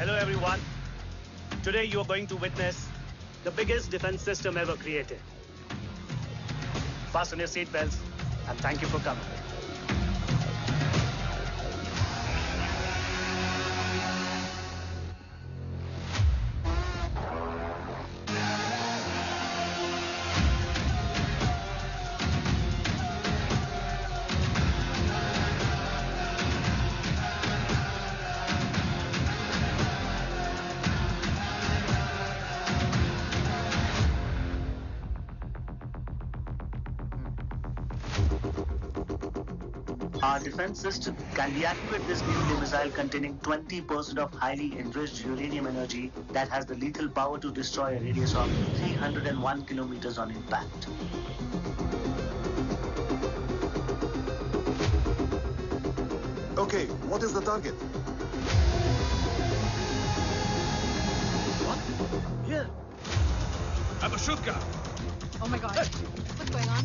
Hello everyone. Today you are going to witness the biggest defense system ever created. Fasten your seatbelts and thank you for coming. Our defense system can deactivate this nuclear missile containing 20% of highly enriched uranium energy that has the lethal power to destroy a radius of 301 kilometers on impact. Okay, what is the target? What? Here. I have a shotgun. Oh my god. What's going on?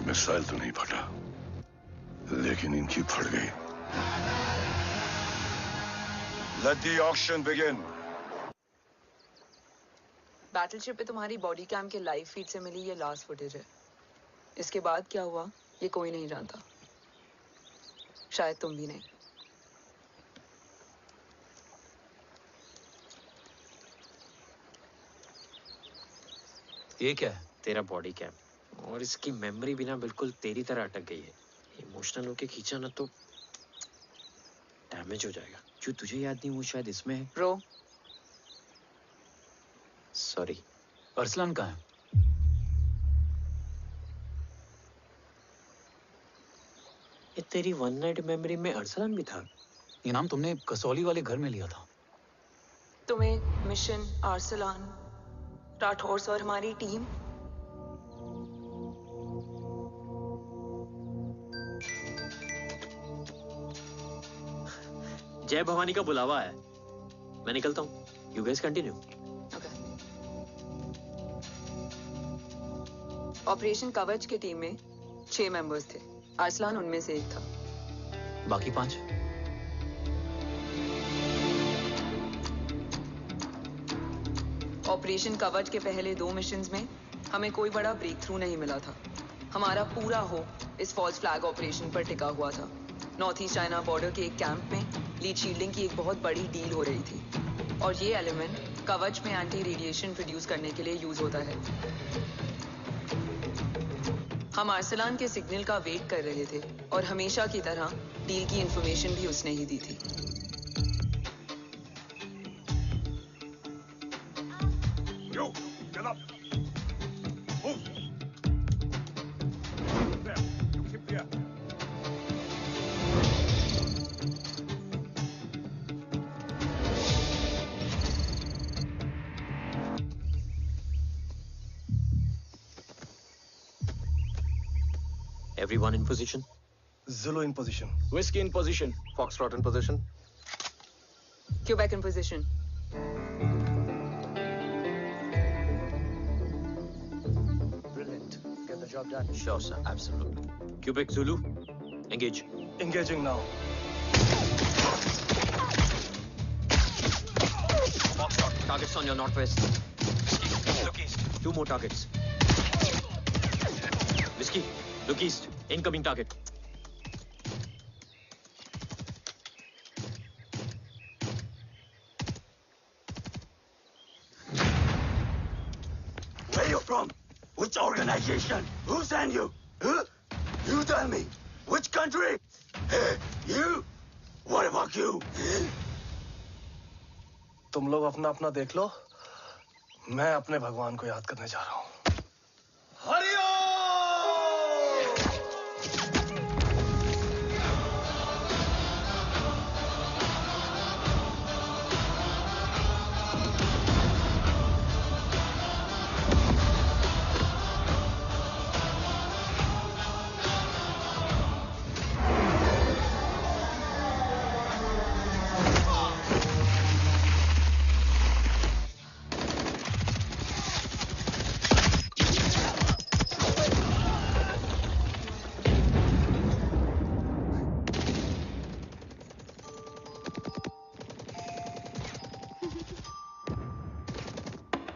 Missile तो नहीं फटा, लेकिन इनकी फट गई। Let the auction begin. Battleship पे तुम्हारी body cam के लाइव फीड से मिली ये लास्ट फुटेज है। इसके बाद क्या हुआ ये कोई नहीं जानता, शायद तुम भी नहीं। ये क्या है? तेरा बॉडी कैम, और इसकी मेमोरी भी ना बिल्कुल तेरी तरह अटक गई है। इमोशनल होके खींचा ना तो डैमेज हो जाएगा। जो तुझे याद नहीं वो शायद इसमें है। Bro sorry. अरसलान कहाँ है? ये तेरी वन नाइट मेमोरी में अरसलान भी था? ये नाम तुमने कसौली वाले घर में लिया था। तुम्हें मिशन, आर्सलान, राठौर और हमारी टीम। जय भवानी का बुलावा है, मैं निकलता हूँ। You guys continue. ऑपरेशन कवच की टीम में 6 मेंबर्स थे, अरसलान उनमें से एक था। बाकी 5? ऑपरेशन कवच के पहले 2 मिशंस में हमें कोई बड़ा ब्रेक थ्रू नहीं मिला था। हमारा पूरा होप इस फॉल्स फ्लैग ऑपरेशन पर टिका हुआ था। नॉर्थ ईस्ट चाइना बॉर्डर के एक कैंप में लीड शील्डिंग की एक बहुत बड़ी डील हो रही थी, और ये एलिमेंट कवच में एंटी रेडिएशन प्रोड्यूस करने के लिए यूज होता है। हम अरसलान के सिग्नल का वेट कर रहे थे, और हमेशा की तरह डील की इंफॉर्मेशन भी उसने ही दी थी। Yo, get up. Move. There, you keep there. Everyone in position? Zulu in position. Whiskey in position. Foxtrot in position. Quebec in position. Brilliant. Get the job done. Sure, sir. Absolutely. Quebec Zulu, engage. Engaging now. Foxtrot, targets on your northwest. Look east. 2 more targets. Whiskey, look east. Incoming target. Where you from? Which organization? Who sent you? Huh? You tell me, which country? You? What about you? तुम लोग अपना अपना देख लो, मैं अपने भगवान को याद करने जा रहा हूँ। Hariom!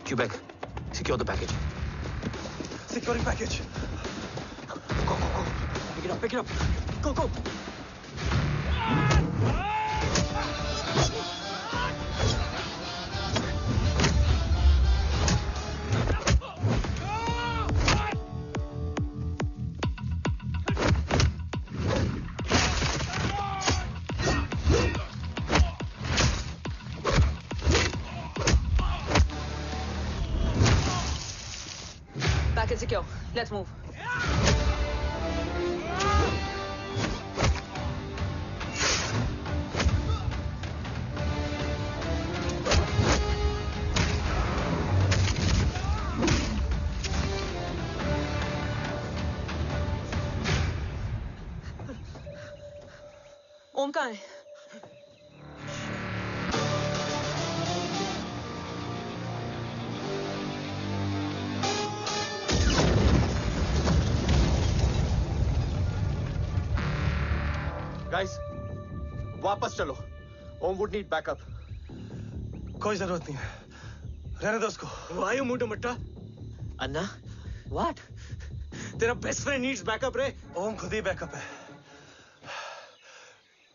Quebec, secure the package. Securing package. Go, go, go. Pick it up, pick it up. Go, go. Package secure. Let's move. ओम कहाँ है? Guys, वापस चलो। ओम would need backup. कोई जरूरत नहीं है। रहने दो उसको। Why you moved to Mutta? Anna? What? तेरा best friend needs backup रे। ओम खुद ही बैकअप है।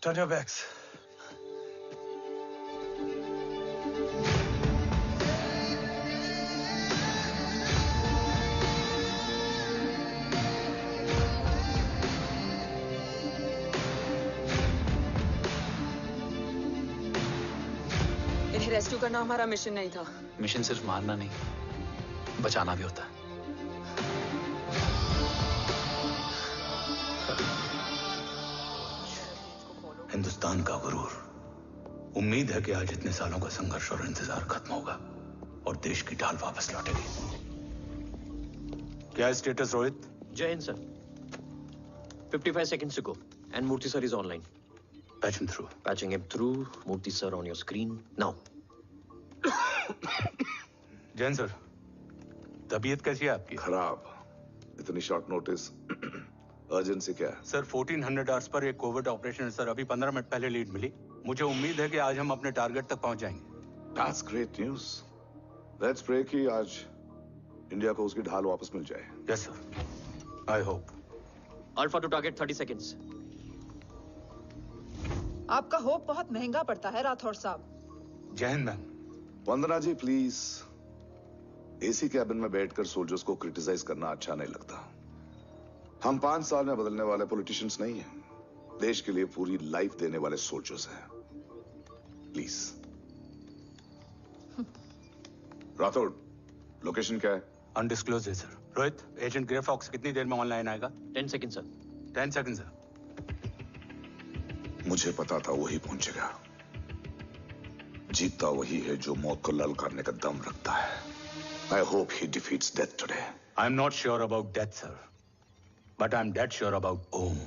Turn your backs. इन्हें रेस्क्यू करना हमारा मिशन नहीं था। मिशन सिर्फ मारना नहीं, बचाना भी होता है। हिंदुस्तान का गुरूर। उम्मीद है कि आज इतने सालों का संघर्ष और इंतजार खत्म होगा और देश की ढाल वापस लौटेगी। क्या है स्टेटस रोहित? जय Hind sir. 55 seconds to go and Murthy sir is online. Patch him through. Patching him through. Murthy sir on your screen now. Jain sir, तबीयत कैसी है आपकी? खराब। इतनी शॉर्ट नोटिस। अर्जेंसी क्या है? सर 1400 आवर्स पर एक कोविड ऑपरेशन है सर। अभी 15 मिनट पहले लीड मिली। मुझे उम्मीद है कि आज हम अपने टारगेट तक पहुंच जाएंगे। That's great news. Let's pray कि आज इंडिया को उसकी ढाल वापस मिल जाए। Yes sir, I hope. Alpha to target 30 seconds. आपका होप बहुत महंगा पड़ता है राठौर साहब। जय Hind ma'am. Vandana ji please. AC cabin में बैठकर सोल्जर्स को क्रिटिसाइज करना अच्छा नहीं लगता। हम 5 साल में बदलने वाले पॉलिटिशियंस नहीं हैं। देश के लिए पूरी लाइफ देने वाले सोल्जर्स हैं। प्लीज। राठौड़, लोकेशन क्या है? अनडिस्क्लोज है sir. Rohit, agent Grey Fox कितनी देर में ऑनलाइन आएगा? 10 seconds sir. 10 second sir. मुझे पता था वही पहुंचेगा। जीतता वही है जो मौत को ललकारने का दम रखता है। I hope he defeats death today. I'm not sure about death, sir. But I'm dead sure about Om.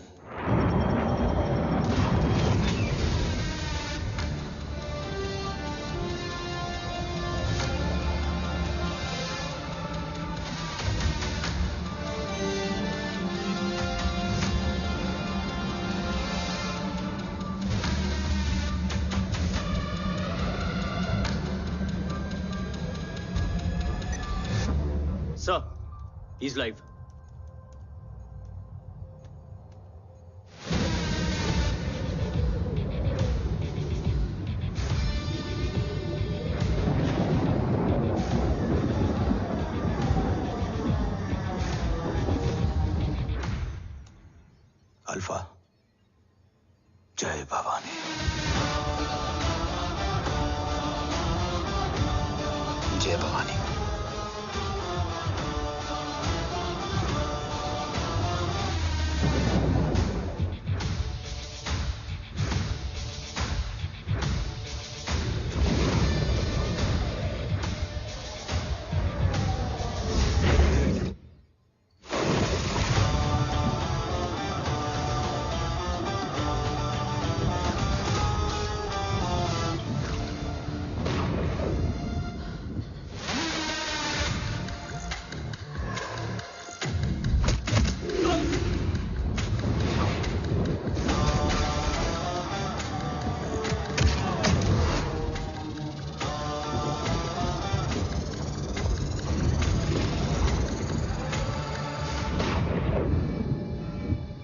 Sir, he's live. Alpha, जय भवानी। जय Bhavani.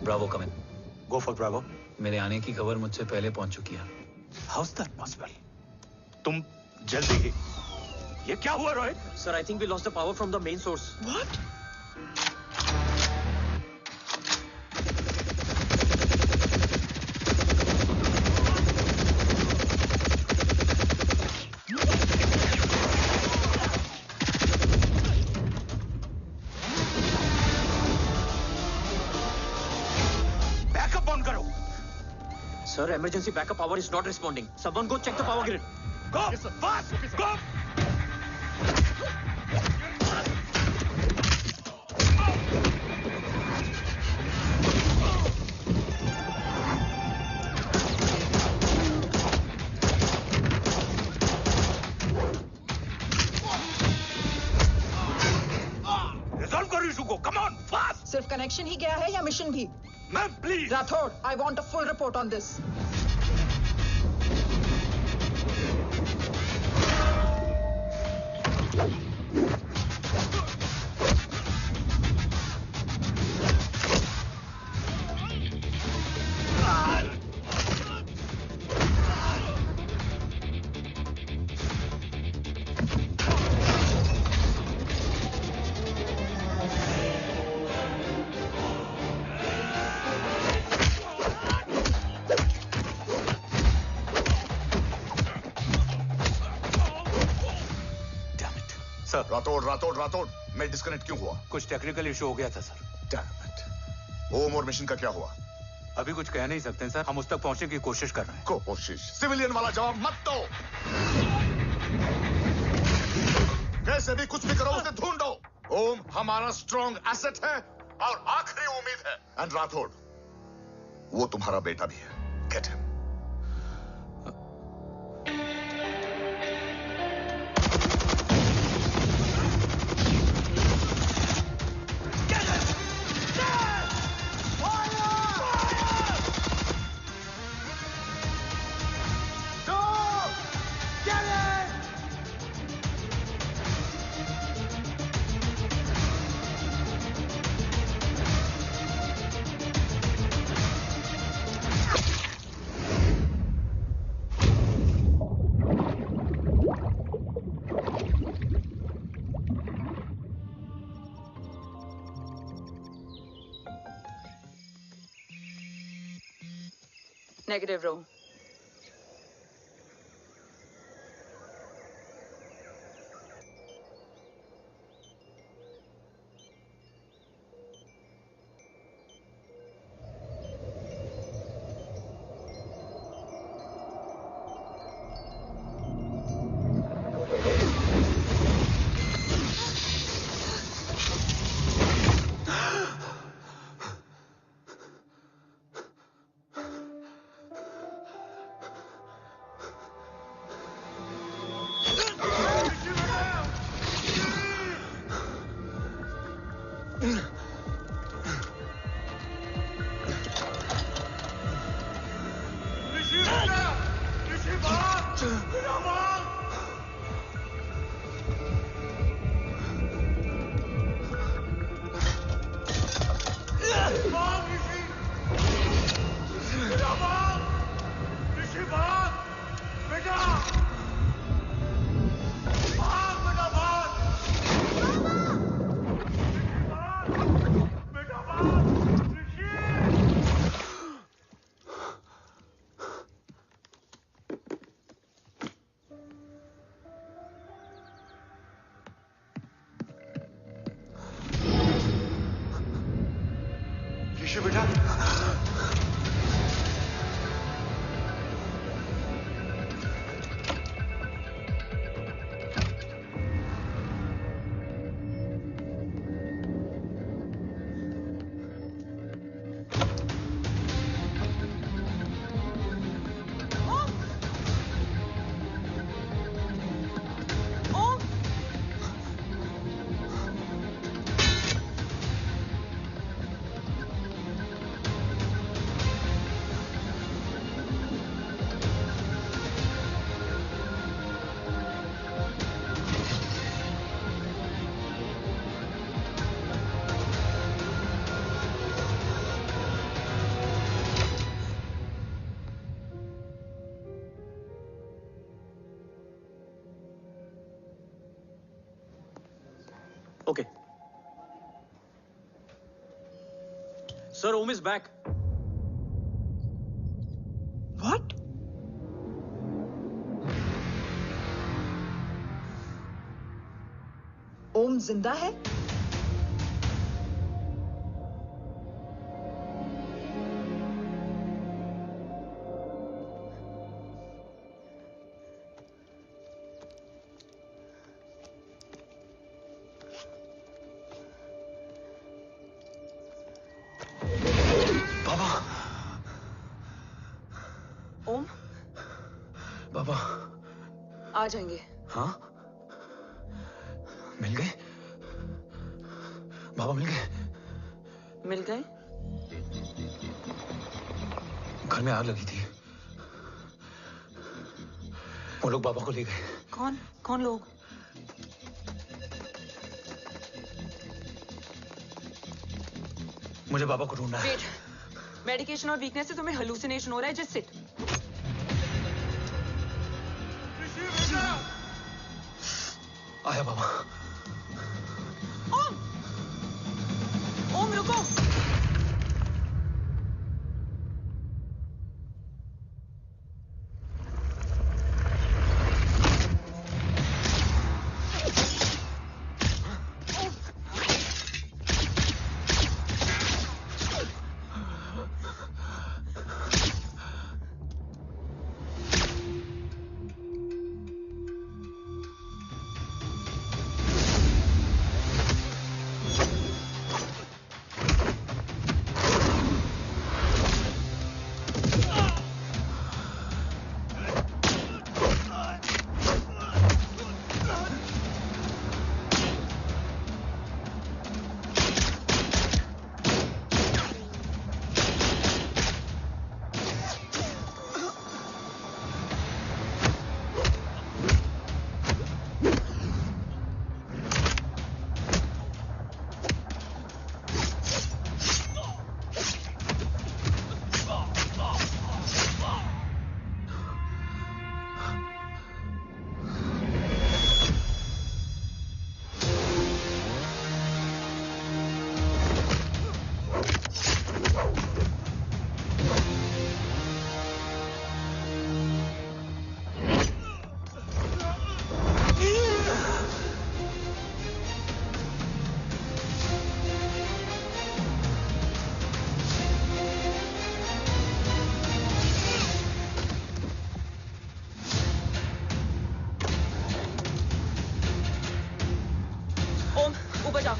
Bravo come in. Go for Bravo. मेरे आने की खबर मुझसे पहले पहुंच चुकी है। How is that possible? तुम जल्दी ही। ये क्या हुआ Rohit? Sir, I think we lost the power from the main source. What? Backup on करो। Sir, emergency backup power is not responding. Someone go check the power grid. Go! Fast! Go! Resolve करो issue को। Come on, fast! सिर्फ connection ही गया है या mission भी? Ma'am, please. Rathod, I want a full report on this. Sir, Rathod मैं disconnect क्यों हुआ? कुछ टेक्निकल इशू हो गया था सर। Damn it. ओम और मिशन का क्या हुआ? अभी कुछ कह नहीं सकते सर। हम उस तक पहुंचने की कोशिश कर रहे हैं। कोशिश? सिविलियन वाला जवाब मत दो। कैसे भी कुछ भी करो, उसे ढूंढो। ओम हमारा स्ट्रॉन्ग एसेट है और आखिरी उम्मीद है। एंड राठौड़, वो तुम्हारा बेटा भी है। Get him. Negative, Ro. ऋषि बेटा, Okay. Sir, Om is back. What? ओम जिंदा है? ओम, बाबा आ जाएंगे। हाँ, मिल गए? बाबा मिल गए? मिल गए? घर में आग लगी थी, वो लोग बाबा को ले गए। कौन कौन लोग? मुझे बाबा को ढूंढना है। वेट, मेडिकेशन और वीकनेस से तुम्हें हेलुसिनेशन हो रहा है। Just sit. आया बाबा। ओम, ओम रुको। ऊपर जाओ।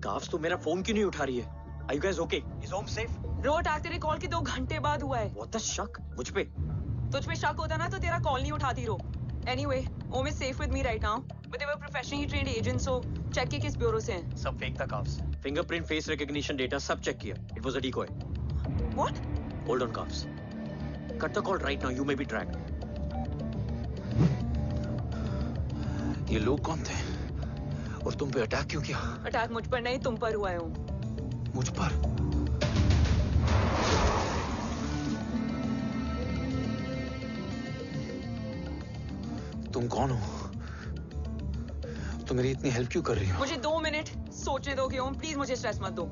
काफ्स तो मेरा फोन क्यों नहीं उठा रही है? Are you guys okay? Is Om safe? रो अटैक तेरे कॉल के 2 घंटे बाद हुआ है। What the शक? मुझ पे? तुझ पे शक होता ना तो तेरा कॉल नहीं उठाती रो। Anyway, Om is safe with me right now, but they were professionally trained agents, so check के किस ब्यूरो से हैं? सब फेक था carbs. Fingerprint, face recognition data सब चेक किया. It was a decoy. What? Hold on, carbs. Cut the call right now. You may be tracked. ये लोग कौन थे? और तुम पे अटैक क्यों किया? अटैक मुझ पर नहीं, तुम पर हुआ है ओम. मुझ पर? तुम कौन हो? तुम मेरी इतनी हेल्प क्यों कर रही हो? मुझे 2 मिनट सोचने दोगे ओम? प्लीज मुझे स्ट्रेस मत दो.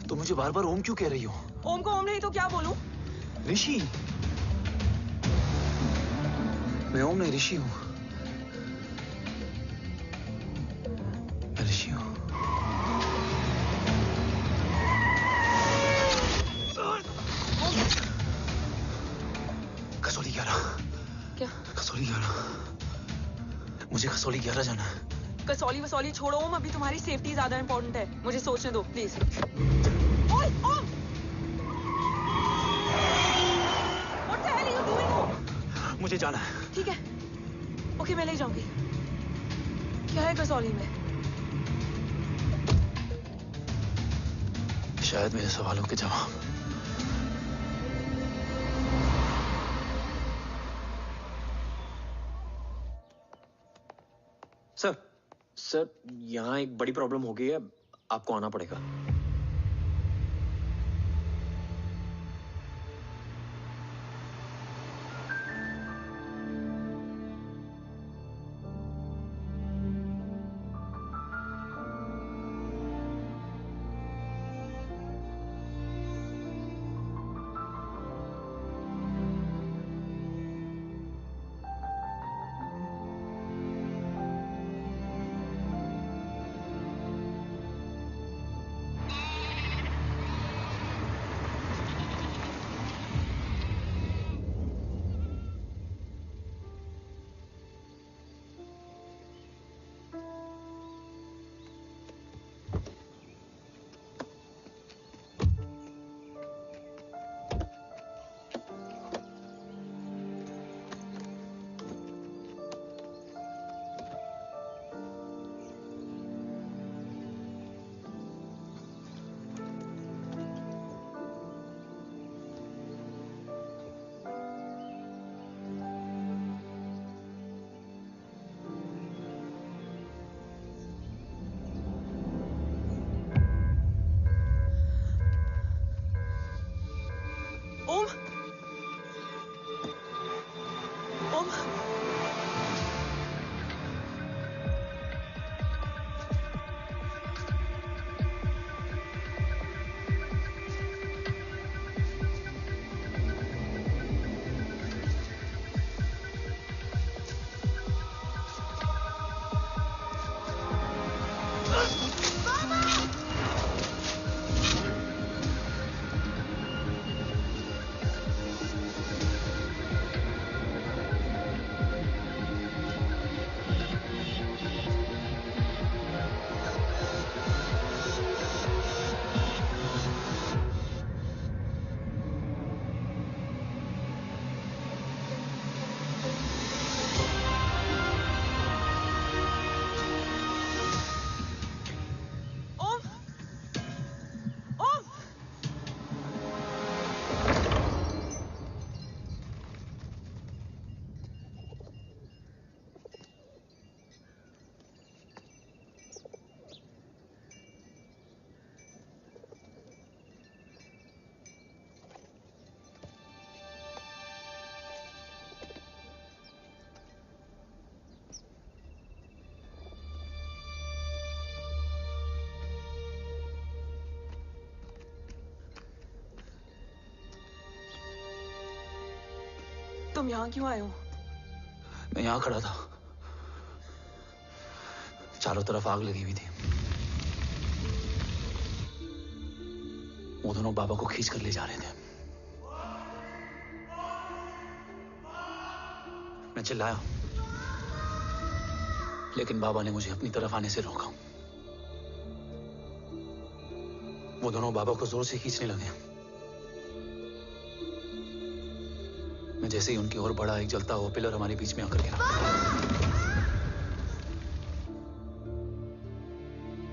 तुम मुझे बार बार ओम क्यों कह रही हो? ओम को ओम नहीं तो क्या बोलूं? ऋषि. मैं ओम नहीं, ऋषि हूं. मैं ऋषि हूं. कसौली 11. क्या? कसौली 11. मुझे कसौली 11 जाना है. कसौली वसौली छोड़ो ओम, अभी तुम्हारी सेफ्टी ज्यादा इंपॉर्टेंट है. मुझे सोचने दो प्लीज. ओए ओम! What the hell are you doing, ओम? मुझे जाना है. ठीक है. ओके, मैं ले जाऊंगी. क्या है कसौली में? शायद मेरे सवालों के जवाब. सर, यहाँ एक बड़ी प्रॉब्लम हो गई है. आपको आना पड़ेगा. तुम यहाँ क्यों आए हो? मैं यहाँ खड़ा था. चारों तरफ आग लगी हुई थी. वो दोनों बाबा को खींच कर ले जा रहे थे. मैं चिल्लाया, लेकिन बाबा ने मुझे अपनी तरफ आने से रोका. वो दोनों बाबा को जोर से खींचने लगे. मैं मैं जैसे ही उनकी ओर बढ़ा, एक जलता हुआ पिलर हमारे बीच में आकर गिरा।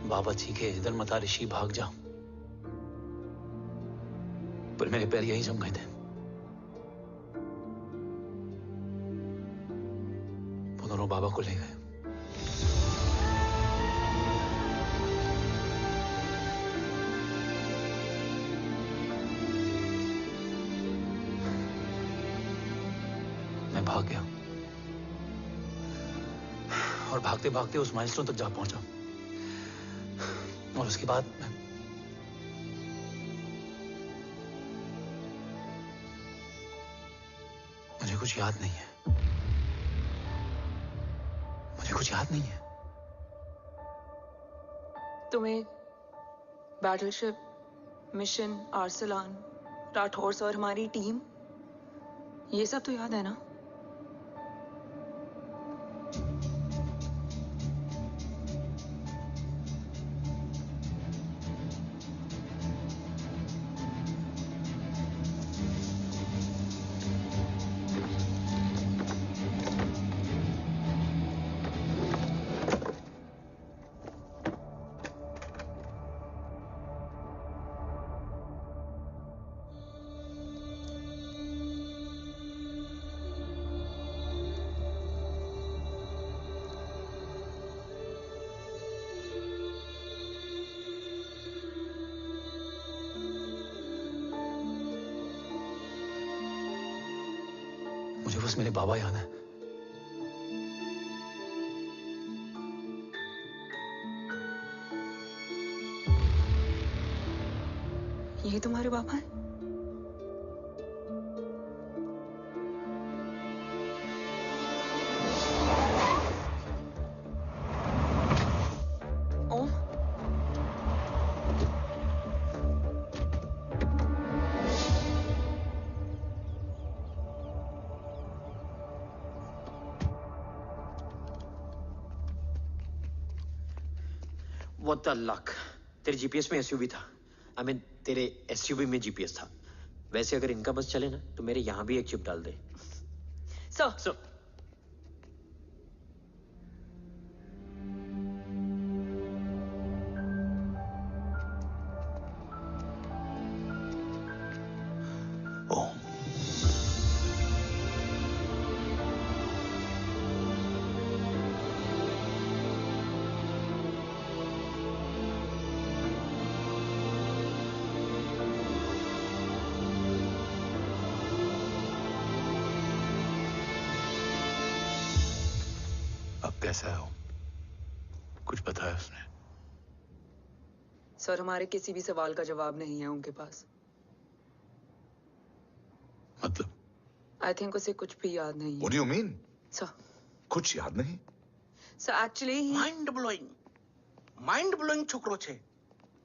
बाबा चीखे, इधर मत आ ऋषि, भाग जा। पर मेरे पैर यही जम गए थे। वो दोनों बाबा को ले गए। मैं भाग गया और भागते भागते उस माइलस्टोन तक जा पहुंचा। और उसके बाद मुझे कुछ याद नहीं है। मुझे कुछ याद नहीं है। तुम्हें बैटलशिप, मिशन, आर्सलान, राठौर और हमारी टीम, ये सब तो याद है ना? मुझे बस मेरे बाबा याद है। ये तुम्हारे बाबा हैं? ओम, What the luck? तेरे जीपीएस में एसयूवी था। I mean, तेरे एसयूवी में जीपीएस था। वैसे अगर इनका बस चले ना तो मेरे यहां भी एक चिप डाल दे। सर। कैसा है वो? कुछ बताया उसने? सर, हमारे किसी भी सवाल का जवाब नहीं है उनके पास। मतलब? आई थिंक उसे कुछ भी याद नहीं है। What do you mean? Sir, कुछ याद नहीं? सर एक्चुअली माइंड ब्लोइंग छोकरो छे।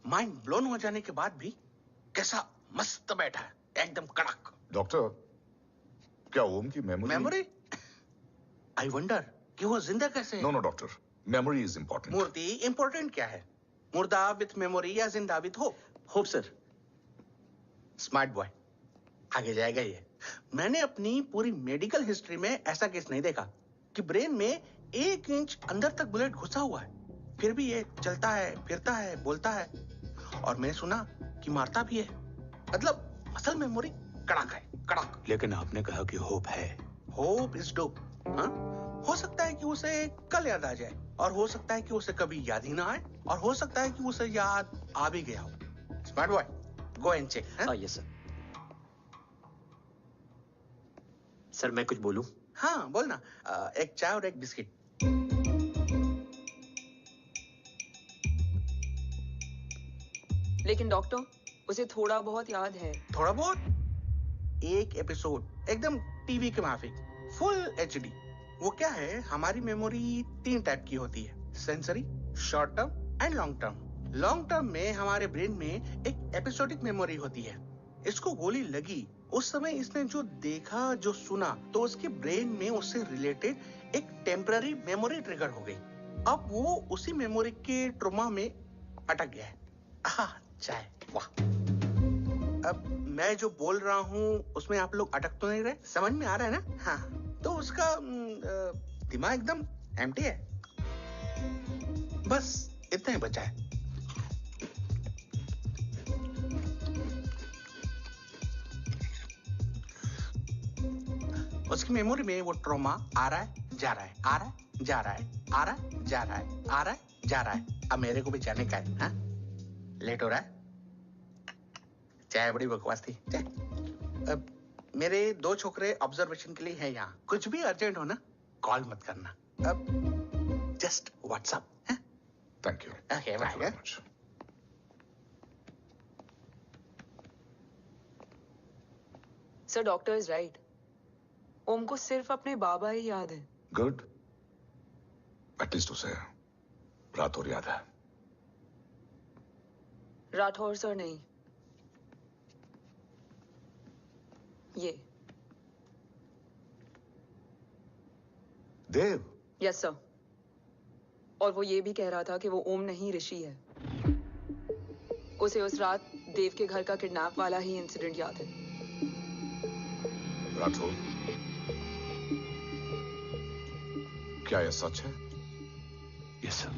माइंड ब्लोन हो जाने के बाद भी कैसा मस्त बैठा है, एकदम कड़क। डॉक्टर, क्या ओम की मेमोरी? आई वंडर कि वो जिंदा कैसे है? No doctor, memory is important. मूर्ति इंपॉर्टेंट क्या है? मुर्दा विथ मेमोरी या जिंदा with hope? Hope sir. Smart boy, आगे जाएगा ये। मैंने अपनी पूरी मेडिकल हिस्ट्री में ऐसा केस नहीं देखा कि ब्रेन में 1 इंच अंदर तक बुलेट घुसा हुआ है, फिर भी ये चलता है, फिरता है, बोलता है, और मैंने सुना कि मारता भी है। मतलब असल मेमोरी कड़क है, कड़क। लेकिन आपने कहा कि होप है। Hope is dope. हाँ, हो सकता है कि उसे कल याद आ जाए, और हो सकता है कि उसे कभी याद ही ना आए, और हो सकता है कि उसे याद आ भी गया हो। Smart boy, go and check. Yes sir. Sir मैं कुछ बोलूं? हाँ बोल ना। एक चाय और एक बिस्किट। लेकिन डॉक्टर, उसे थोड़ा बहुत याद है। थोड़ा बहुत? एक एपिसोड एकदम टीवी के माफिक, फुल एचडी। वो क्या है, हमारी मेमोरी 3 टाइप की होती है, sensory, short term and long term. Long term में हमारे ब्रेन में एक एपिसोडिक मेमोरी होती है। इसको गोली लगी, उस समय इसने जो देखा, जो सुना, तो उसके ब्रेन में उससे रिलेटेड एक टेम्पररी मेमोरी ट्रिगर हो गई। अब वो उसी मेमोरी के ट्रॉमा में अटक गया है। चाय, वाह। अब मैं जो बोल रहा हूँ उसमें आप लोग अटक तो नहीं रहे? समझ में आ रहा है ना? हाँ, तो उसका दिमाग एकदम एम्प्टी है। बस इतना ही बचा है। उसकी मेमोरी में वो ट्रॉमा आ रहा है, जा रहा है, आ रहा है, जा रहा है, आ रहा है, जा रहा है, आ रहा है, जा रहा है। अब मेरे को भी जाने का है। हाँ, लेट हो रहा है। चाय बड़ी बकवास थी। अब मेरे 2 छोकरे ऑब्जर्वेशन के लिए हैं यहाँ। कुछ भी अर्जेंट हो ना, कॉल मत करना। अब just WhatsApp. Thank you. Okay, bye. Sir, doctor is right. Om को सिर्फ अपने बाबा ही याद है। गुड। एटलीस्ट उसे राठौर याद है। राठौर सर नहीं, ये देव। Yes sir. और वो ये भी कह रहा था कि वो ओम नहीं, ऋषि है। उसे उस रात देव के घर का किडनैप वाला ही इंसिडेंट याद है। राठौर, क्या यह सच है? Yes sir.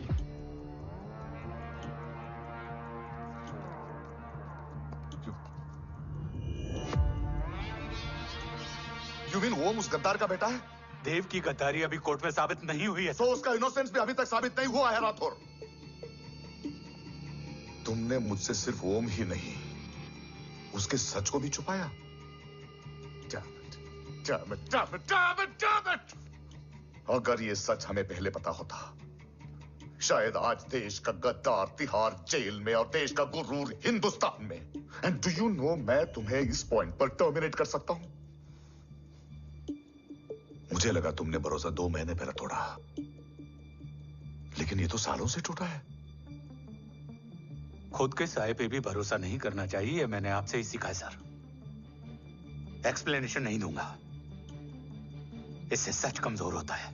यू मीन ओम उस गद्दार का बेटा है? देव की गद्दारी अभी कोर्ट में साबित नहीं हुई है। तो उसका इनोसेंस भी अभी तक साबित नहीं हुआ है राठौर। तुमने मुझसे सिर्फ ओम ही नहीं, उसके सच को भी छुपाया। Damn it! अगर ये सच हमें पहले पता होता, शायद आज देश का गद्दार तिहाड़ जेल में और देश का गुरूर हिंदुस्तान में। एंड डू यू नो, मैं तुम्हें इस पॉइंट पर टर्मिनेट कर सकता हूं। मुझे लगा तुमने भरोसा 2 महीने पहले तोड़ा, लेकिन ये तो सालों से टूटा है। खुद के साये पे भी भरोसा नहीं करना चाहिए, मैंने आपसे ही सीखा है सर। एक्सप्लेनेशन नहीं दूंगा, इससे सच कमजोर होता है।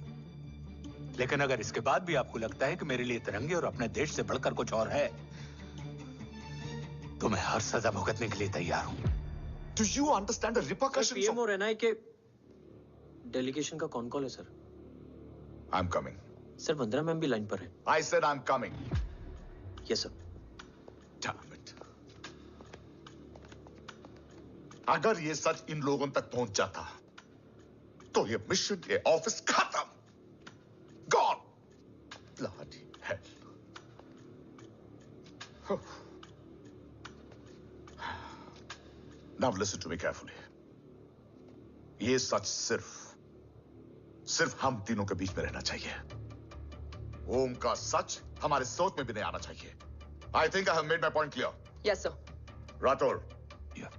लेकिन अगर इसके बाद भी आपको लगता है कि मेरे लिए तिरंगे और अपने देश से बढ़कर कुछ और है, तो मैं हर सजा भुगतने के लिए तैयार हूं। Do you understand the repercussions? PM और एनआई के डेलीगेशन का कौन कॉल है sir? I'm coming. Sir, 15 ma'am भी लाइन पर है। I said I'm coming. Yes sir. Damn it. अगर ये सच इन लोगों तक पहुंच जाता, तो ये मिशन, ये ऑफिस खत्म। Gone. Bloody hell. Now listen to me carefully. ये सच सिर्फ हम तीनों के बीच में रहना चाहिए। ओम का सच हमारे सोच में भी नहीं आना चाहिए। I think I have made my point clear. Yes sir. Rathore. Yeah.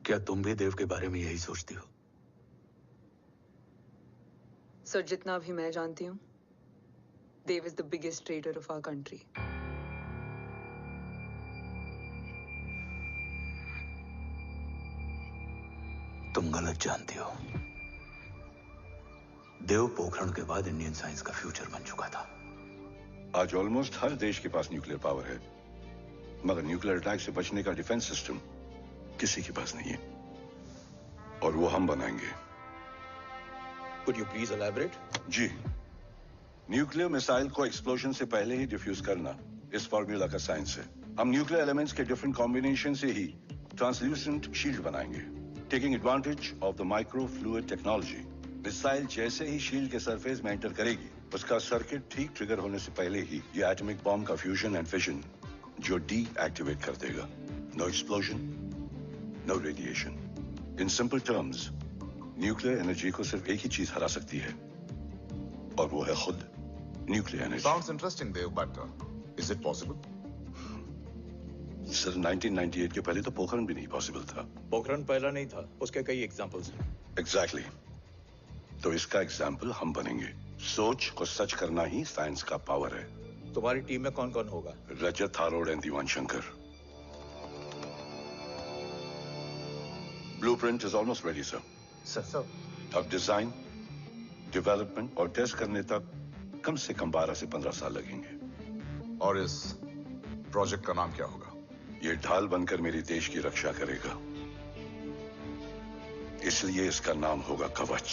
क्या तुम भी देव के बारे में यही सोचती हो? सर, जितना भी मैं जानती हूँ, Dev is the biggest trader of our country. तुम गलत जानती हो। देव पोखरण के बाद इंडियन साइंस का फ्यूचर बन चुका था। आज ऑलमोस्ट हर देश के पास न्यूक्लियर पावर है, मगर न्यूक्लियर अटैक से बचने का डिफेंस सिस्टम किसी के पास नहीं है, और वो हम बनाएंगे। Could you please elaborate? जी, न्यूक्लियर मिसाइल को एक्सप्लोजन से पहले ही डिफ्यूज करना इस फॉर्मूला का साइंस है। हम न्यूक्लियर एलिमेंट्स के डिफरेंट कॉम्बिनेशन से ही ट्रांसल्यूसेंट शील्ड बनाएंगे, taking advantage of the micro fluid technology. Missile जैसे ही शील्ड के सरफेस में एंटर करेगी, उसका सर्किट ठीक ट्रिगर होने से पहले ही ये एटॉमिक बॉम्ब का फ्यूजन एंड फिशन जो डीएक्टिवेट कर देगा। No explosion, no radiation. In simple terms, nuclear energy को सिर्फ एक ही चीज हरा सकती है, और वो है खुद nuclear energy. Sounds interesting, Dev, but is it possible? Sir, 1998 के पहले तो पोखरण भी नहीं पॉसिबल था। पोखरण पहला नहीं था, उसके कई एग्जांपल्स हैं। एग्जैक्टली। तो इसका एग्जाम्पल हम बनेंगे। सोच को सच करना ही साइंस का पावर है। तुम्हारी टीम में कौन कौन होगा? Rajat, Harod and Diwan Shankar. Blueprint is almost ready sir. Sir अब डिजाइन, डेवलपमेंट और टेस्ट करने तक कम से कम 12 से 15 साल लगेंगे। और इस प्रोजेक्ट का नाम क्या होगा? ये ढाल बनकर मेरे देश की रक्षा करेगा, इसलिए इसका नाम होगा कवच।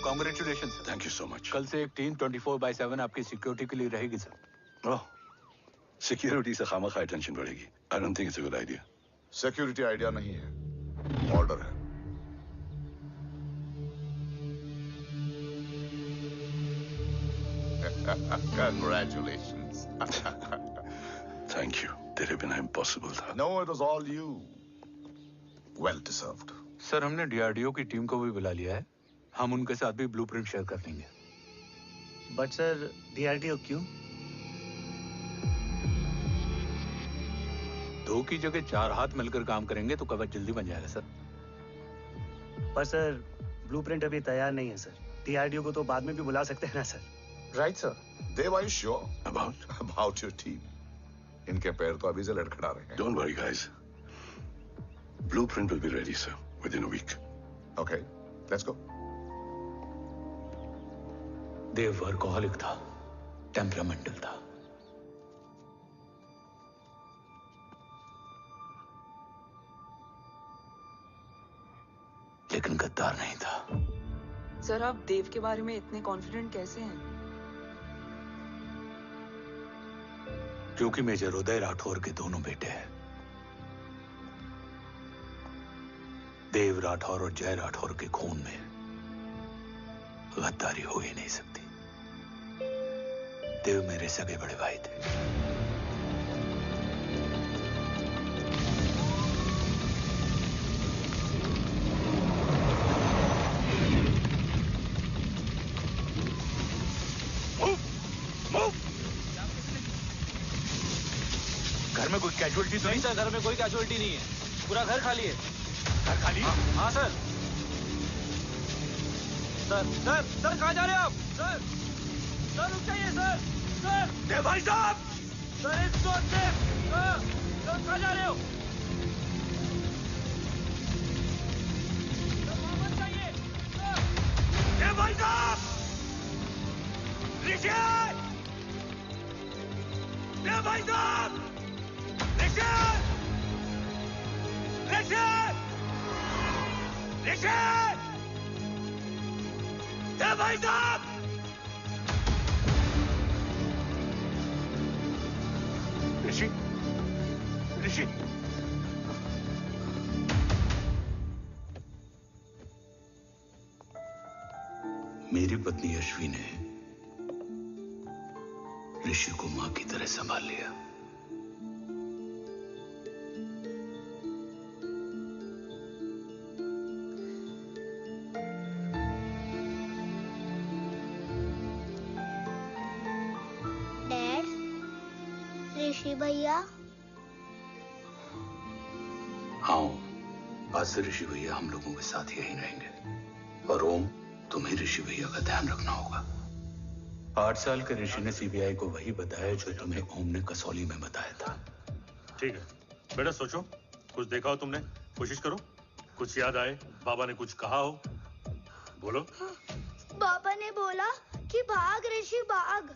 Congratulation sir. Thank you so much. कल से एक टीम 24/7 आपकी सिक्योरिटी के लिए रहेगी सर। ओह, सिक्योरिटी से खामखा टेंशन बढ़ेगी। I don't think it's a good idea. Security idea नहीं है, ऑर्डर है। Congratulations. Thank you. तेरे बिना इम्पॉसिबल था। No, it was all you. Well deserved. Sir हमने डीआरडीओ की टीम को भी बुला लिया है, हम उनके साथ भी ब्लूप्रिंट शेयर कर लेंगे। बट सर डीआरडीओ क्यों? 2 की जगह 4 हाथ मिलकर काम करेंगे तो कवच जल्दी बन जाएगा सर। पर सर ब्लूप्रिंट अभी तैयार नहीं है सर। डीआरडीओ को तो बाद में भी बुला सकते हैं ना sir. Right sir. Dev, are you sure about your team? इनके पैर तो अभी से लड़खड़ा रहे हैं। Don't worry, guys. Blueprint will be ready, sir, within a week. Okay, let's go. Dev workaholic था, टेम्परामेंटल था। लेकिन गद्दार नहीं था। सर आप देव के बारे में इतने कॉन्फिडेंट कैसे हैं? क्योंकि मेजर उदय राठौर के दोनों बेटे हैं। देव राठौर और जय राठौर के खून में गद्दारी हो ही नहीं सकती। देव मेरे सगे बड़े भाई थे। घर में कोई कैजुअलिटी तो नहीं? सर घर में कोई कैजुअलिटी नहीं है, पूरा घर खाली है। घर खाली? हाँ सर। सर कहाँ जा रहे हैं आप? सर रुक जाइए सर। देव भाई साहब! सर इस रोड से। सर कहाँ जा रहे हो? सर वापस जाइए। देव भाई साहब! ऋषि! देव भाई साहब! ऋषि! देव भाई साहब! ऋषि! मेरी पत्नी अश्वी ने ऋषि को मां की तरह संभाल लिया। डैड, ऋषि भैया। हाँ, आज से ऋषि भैया हम लोगों के साथ यहीं रहेंगे। और ओम, तुम्हें ऋषि भैया का ध्यान रखना होगा। 8 साल के ऋषि ने सीबीआई को वही बताया जो तुम्हें ओम ने कसौली में बताया था। ठीक है बेटा, सोचो, कुछ देखा हो तुमने, कोशिश करो, कुछ याद आए, बाबा ने कुछ कहा हो, बोलो। पापा ने बोला कि भाग ऋषि भाग।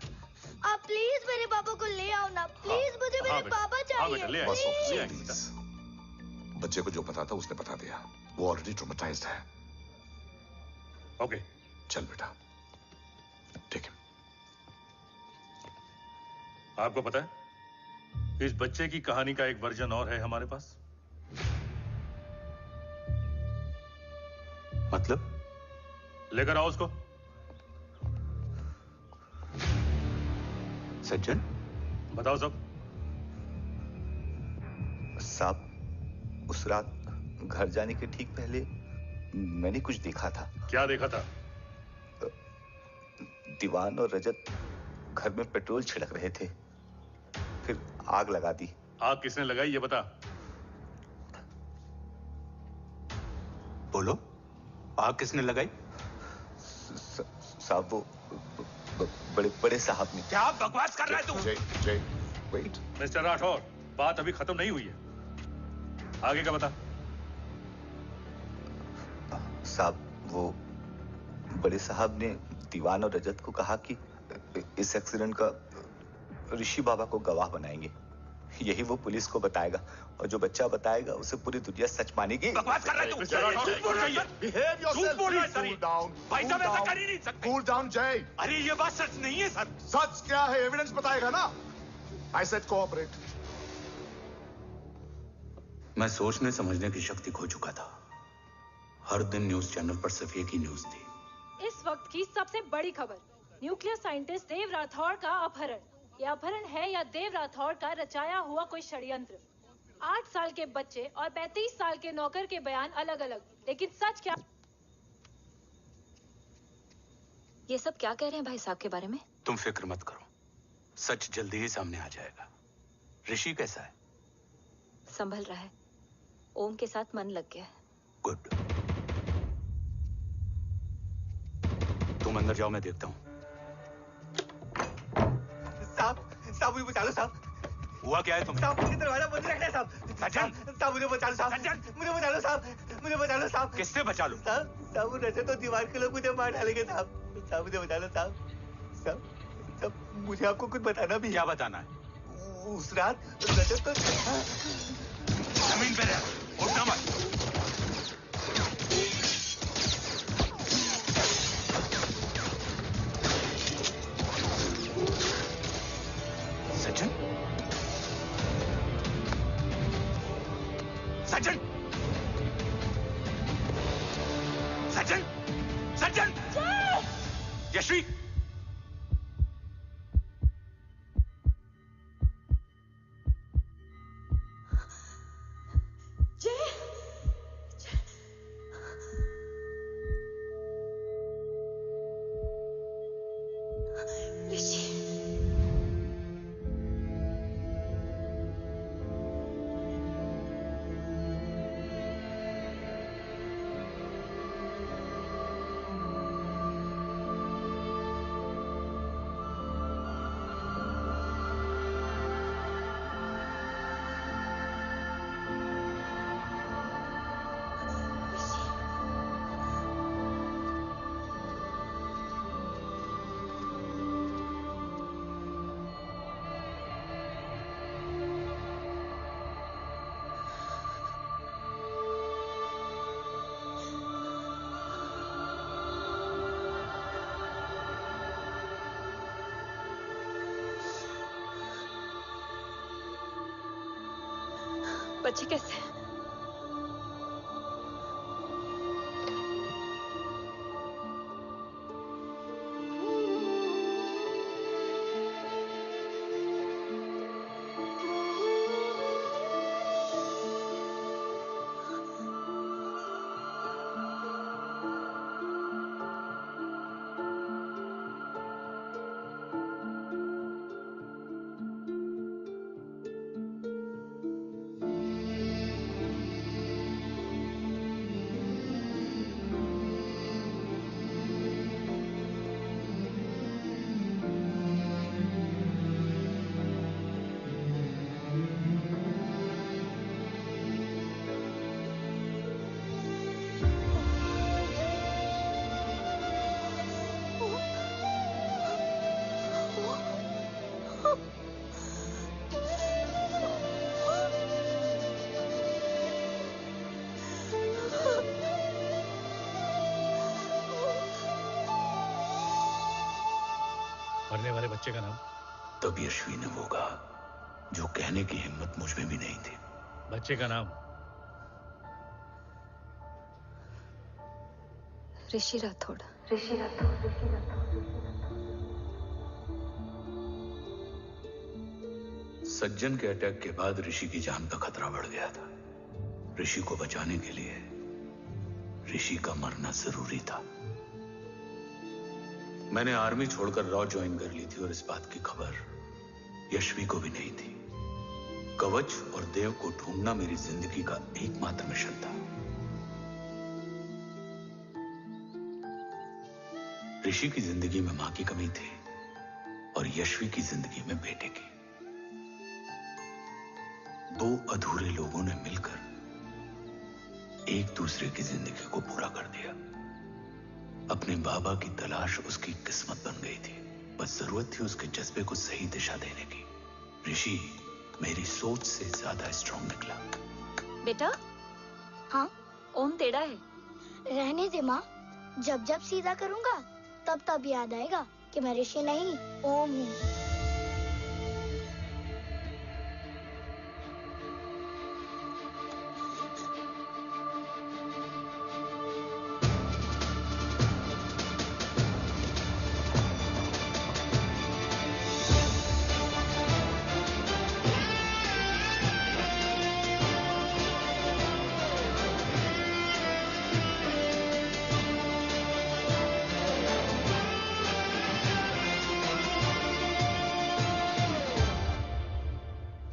आप प्लीज मेरे पापा को ले आओ ना, प्लीज। मुझे मेरे पापा चाहिए। प्लीज। बच्चे को जो पता था उसने बता दिया, वो ऑलरेडी ट्रॉमेटाइज्ड है। ओके चल बेटा, ठीक है। आपको पता है इस बच्चे की कहानी का एक वर्जन और है हमारे पास। मतलब? लेकर आओ उसको। सज्जन, बताओ सब। साहब, उस रात घर जाने के ठीक पहले मैंने कुछ देखा था। क्या देखा था? दीवान और रजत घर में पेट्रोल छिड़क रहे थे, फिर आग लगा दी। आग किसने लगाई ये बता। बोलो, आग किसने लगाई? साहब वो बड़े बड़े साहब ने। क्या बकवास कर रहा है तू? जय, वेट। मिस्टर राठौर, बात अभी खत्म नहीं हुई है। आगे का बता। साहब, वो बड़े साहब ने दीवान और रजत को कहा कि इस एक्सीडेंट का ऋषि बाबा को गवाह बनाएंगे। यही वो पुलिस को बताएगा और जो बच्चा बताएगा उसे पूरी दुनिया सच मानेगी। बकवास कर रहा है तू। झूठ बोल रही है। Behave yourself, झूठ बोल रहा है please, सर। cool down, भाई cool साहब ऐसा down. कर ही नहीं सकते। Cool down, Jay. अरे ये बात सच नहीं है सर। सच क्या है? एविडेंस बताएगा ना। I said cooperate. मैं सोचने समझने की शक्ति खो चुका था। हर दिन न्यूज चैनल पर सिर्फ एक ही न्यूज थी। इस वक्त की सबसे बड़ी खबर, न्यूक्लियर साइंटिस्ट देव राठौड़ का अपहरण। यह अपहरण है या देव राठौड़ का रचाया हुआ कोई षड्यंत्र। 8 साल के बच्चे और 35 साल के नौकर के बयान अलग अलग, लेकिन सच क्या? ये सब क्या कह रहे हैं भाई साहब के बारे में? तुम फिक्र मत करो, सच जल्दी ही सामने आ जाएगा। ऋषि कैसा है? संभल रहा है। ओम के साथ मन लग गया है। गुड। तुम अंदर जाओ, मैं देखता हूँ। साहब मुझे बचा लो साहब। हुआ क्या है तुम? साहब मुझे दरवाजा बंद रखना है साहब। सज्जन, साहब मुझे बचा लो साहब। मुझे बचा लो साहब। मुझे बचा लो साहब। किससे बचा लो? साहब वो रजत तो दीवार के लोग मुझे मार डालेंगे साहब। साहब मुझे बचा लो साहब। साहब मुझे आपको कुछ बताना भी। क्या बताना है? उस रात रजत तो जमीन पे रह, उठना मत। सज्जन, सज्जन, सज्जन, सज्जन, यश्वी, बच्चे कैसे हैं? मरने वाले बच्चे का नाम? तब यश्वी ने वो कहा जो कहने की हिम्मत मुझ में भी नहीं थी। बच्चे का नाम? ऋषि राठौड़। सज्जन के अटैक के बाद ऋषि की जान का खतरा बढ़ गया था। ऋषि को बचाने के लिए ऋषि का मरना जरूरी था। मैंने आर्मी छोड़कर रॉ ज्वाइन कर ली थी और इस बात की खबर यश्वी को भी नहीं थी। कवच और देव को ढूंढना मेरी जिंदगी का एकमात्र मिशन था। ऋषि की जिंदगी में मां की कमी थी और यश्वी की जिंदगी में बेटे की। दो अधूरे लोगों ने मिलकर एक दूसरे की जिंदगी को पूरा कर दिया। अपने बाबा की तलाश उसकी किस्मत बन गई थी, बस जरूरत थी उसके जज्बे को सही दिशा देने की। ऋषि मेरी सोच से ज्यादा स्ट्रांग निकला। बेटा, हाँ ओम टेढ़ा है। रहने दे माँ, जब जब सीधा करूंगा तब तब याद आएगा कि मैं ऋषि नहीं ओम हूँ।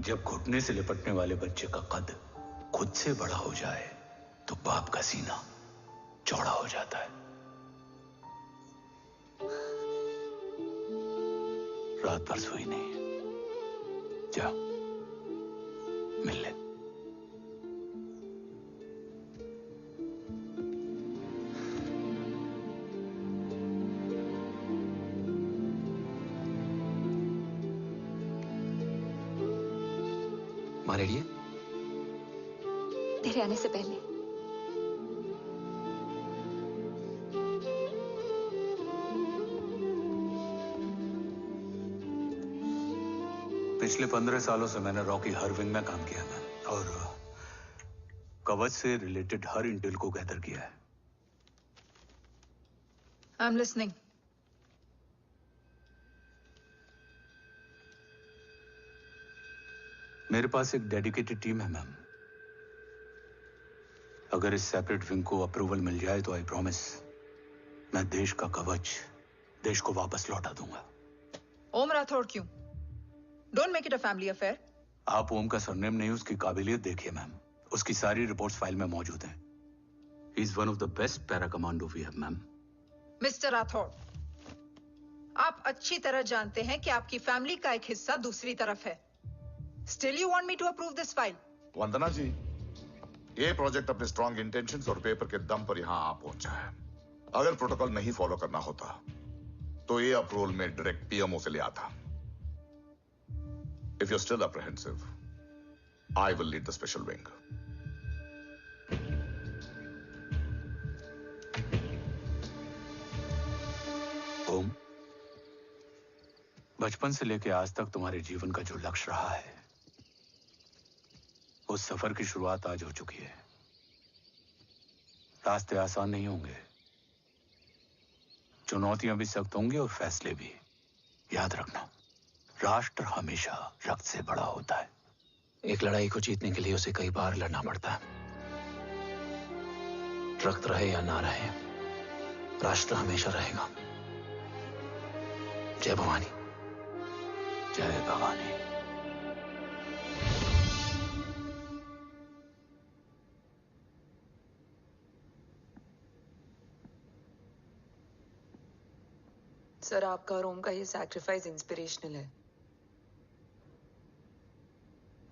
जब घुटने से लिपटने वाले बच्चे का कद खुद से बड़ा हो जाए तो बाप का सीना चौड़ा हो जाता है। रात भर सोई नहीं, जा मिल ले। माँ रेडी है? तेरे आने से पहले। पिछले 15 सालों से मैंने रॉकी हर विंग में काम किया है और कवच से रिलेटेड हर इंटेल को गैदर किया है। I am listening. मेरे पास एक डेडिकेटेड टीम है मैम। अगर इस सेपरेट विंग को अप्रूवल मिल जाए तो आई प्रॉमिस मैं देश का कवच देश को वापस लौटा दूंगा। ओम राठौड़ क्यों? Don't make it a family affair. आप ओम का सरनेम नहीं, उसकी काबिलियत देखिए मैम। उसकी सारी रिपोर्ट्स फाइल में मौजूद हैं। He is one of the best para commando we have ma'am. Mister Rathore, आप अच्छी तरह जानते हैं कि आपकी फैमिली का एक हिस्सा दूसरी तरफ है। Still you want me to approve this file? वंदना जी, ये प्रोजेक्ट अपने स्ट्रॉन्ग इंटेंशंस और पेपर के दम पर यहां आ पहुंचा है। अगर प्रोटोकॉल नहीं फॉलो करना होता तो ये अप्रूवल में डायरेक्ट पीएमओ से ले आता। If you're still apprehensive, I will lead the special wing. ओम, बचपन से लेकर आज तक तुम्हारे जीवन का जो लक्ष्य रहा है, उस सफर की शुरुआत आज हो चुकी है। रास्ते आसान नहीं होंगे, चुनौतियां भी सख्त होंगी और फैसले भी। याद रखना, राष्ट्र हमेशा रक्त से बड़ा होता है। एक लड़ाई को जीतने के लिए उसे कई बार लड़ना पड़ता है। रक्त रहे या ना रहे, राष्ट्र हमेशा रहेगा। जय भवानी। जय भवानी। सर, आपका और ओम का ये सैक्रिफाइस इंस्पिरेशनल है,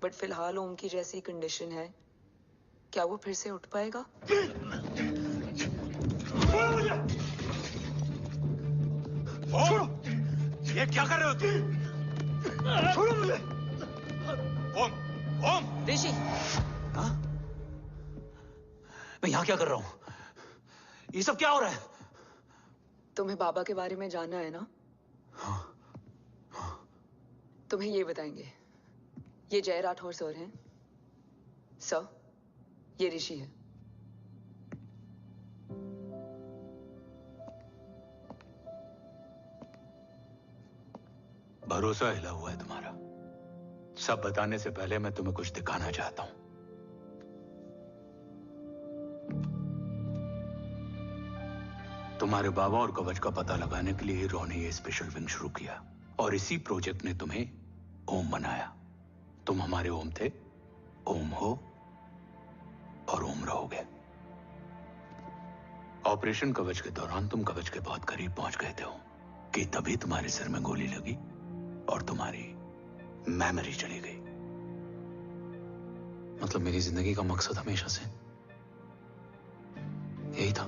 बट फिलहाल ओम की जैसी कंडीशन है, क्या वो फिर से उठ पाएगा? छोड़ो! ये क्या कर रहे हो तुम? छोड़ो मुझे! ओम! ओम! ऋषि! हाँ? मैं यहाँ क्या कर रहा हूँ? ये सब क्या हो रहा है? तुम्हें बाबा के बारे में जानना है ना? तुम्हें ये बताएंगे। ये जय राठौर सर हैं। सर, ये ऋषि है। भरोसा हिला हुआ है तुम्हारा। सब बताने से पहले मैं तुम्हें कुछ दिखाना चाहता हूं। तुम्हारे बाबा और कवच का पता लगाने के लिए रॉ ने ये स्पेशल विंग शुरू किया और इसी प्रोजेक्ट ने तुम्हें ओम बनाया। तुम हमारे ओम थे, ओम हो और ओम रहोगे। ऑपरेशन कवच के दौरान तुम कवच के बहुत करीब पहुंच गए थे कि तभी तुम्हारे सिर में गोली लगी और तुम्हारी मेमोरी चली गई। मतलब मेरी जिंदगी का मकसद हमेशा से यही था,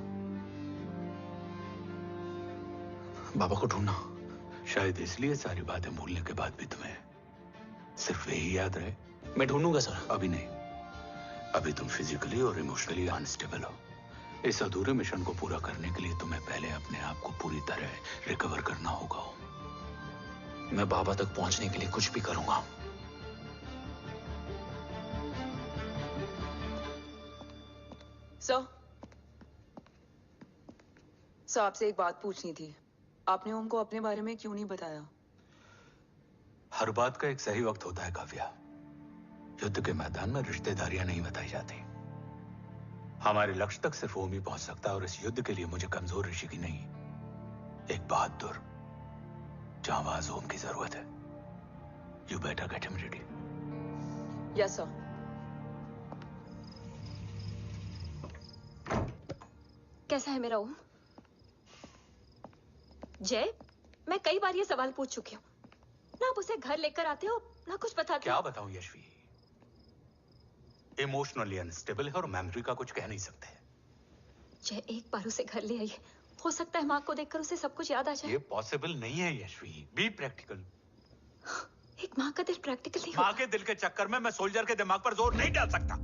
बाबा को ढूंढना। शायद इसलिए सारी बातें भूलने के बाद भी तुम्हें सिर्फ यही याद रहे। मैं ढूंढूंगा सर। अभी नहीं, अभी तुम फिजिकली और इमोशनली अनस्टेबल हो। इस अधूरे मिशन को पूरा करने के लिए तुम्हें पहले अपने आप को पूरी तरह रिकवर करना होगा। मैं बाबा तक पहुंचने के लिए कुछ भी करूंगा। सर, आपसे एक बात पूछनी थी। आपने ओम को अपने बारे में क्यों नहीं बताया? हर बात का एक सही वक्त होता है काव्या। युद्ध के मैदान में रिश्तेदारियां नहीं बताई जाती। हमारे लक्ष्य तक सिर्फ ओम ही पहुंच सकता है, और इस युद्ध के लिए मुझे कमजोर ऋषि की नहीं, एक बहादुर जांबाज ओम की जरूरत है। You better get him ready. Yes sir. कैसा है मेरा ओम? जय, मैं कई बार ये सवाल पूछ चुकी हूँ। ना आप उसे घर लेकर आते हो, ना कुछ बताते क्या हो। बताऊं यशवी, इमोशनली अनस्टेबल है और मेमोरी का कुछ कह नहीं सकते। जय, एक बार उसे घर ले आइए। हो सकता है माँ को देखकर उसे सब कुछ याद आ जाए। ये पॉसिबल नहीं है यशवी। Be practical. एक माँ का दिल प्रैक्टिकल नहीं माँ के दिल के चक्कर में मैं सोल्जर के दिमाग पर जोर नहीं डाल सकता।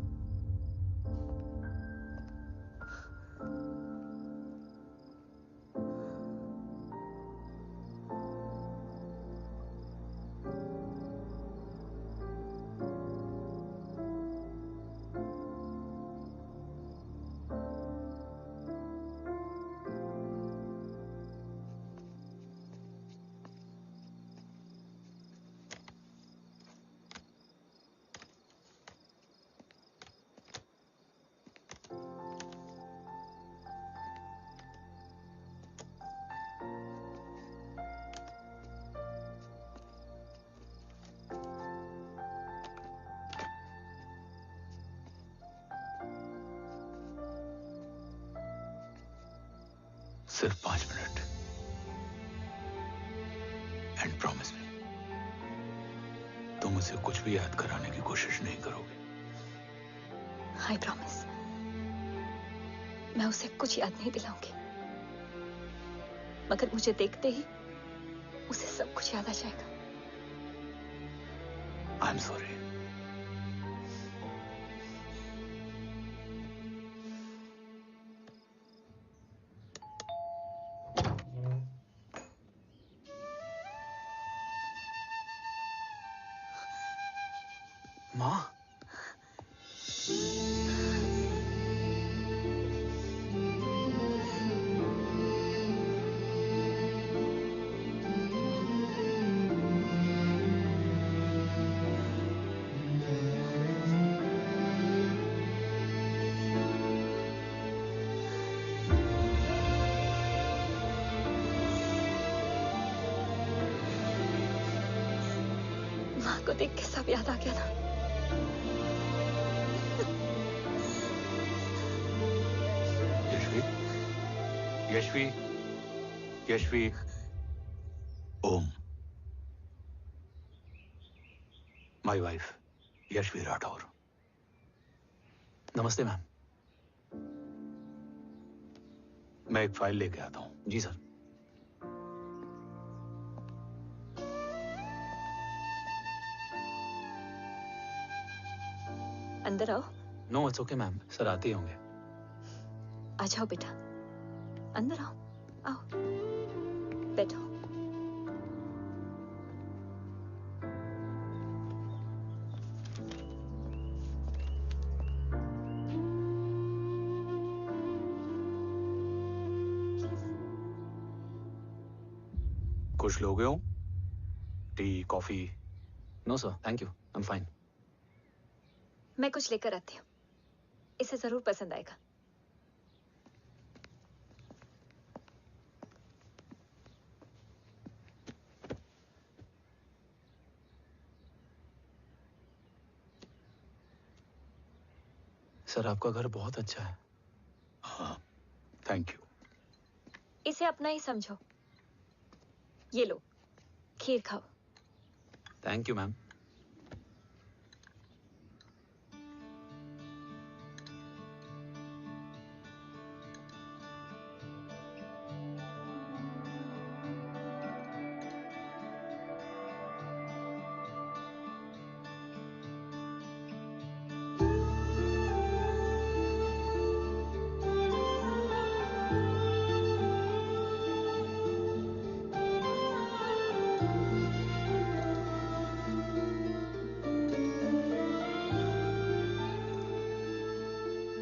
सिर्फ 5 मिनट। एंड प्रॉमिस मी, तुम उसे कुछ भी याद कराने की कोशिश नहीं करोगे। आई प्रॉमिस, मैं उसे कुछ याद नहीं दिलाऊंगी, मगर मुझे देखते ही उसे सब कुछ याद आ जाएगा। I am sorry. माँ, माँ को देख के सब याद आ गया ना। Yashvi, Yashvi, Om, my wife Yashvi Rathore. नमस्ते मैम। मैं एक फाइल लेके आता हूं। जी सर। अंदर आओ। No it's okay ma'am, sir आते ही होंगे। आ जाओ बेटा, अंदर आओ। आओ, बैठो। कुछ लोगे हो? Tea, coffee? No sir, thank you, I am fine. मैं कुछ लेकर आती हूँ, इसे जरूर पसंद आएगा। सर आपका घर बहुत अच्छा है। हाँ, थैंक यू। इसे अपना ही समझो। ये लो, खीर खाओ। Thank you ma'am.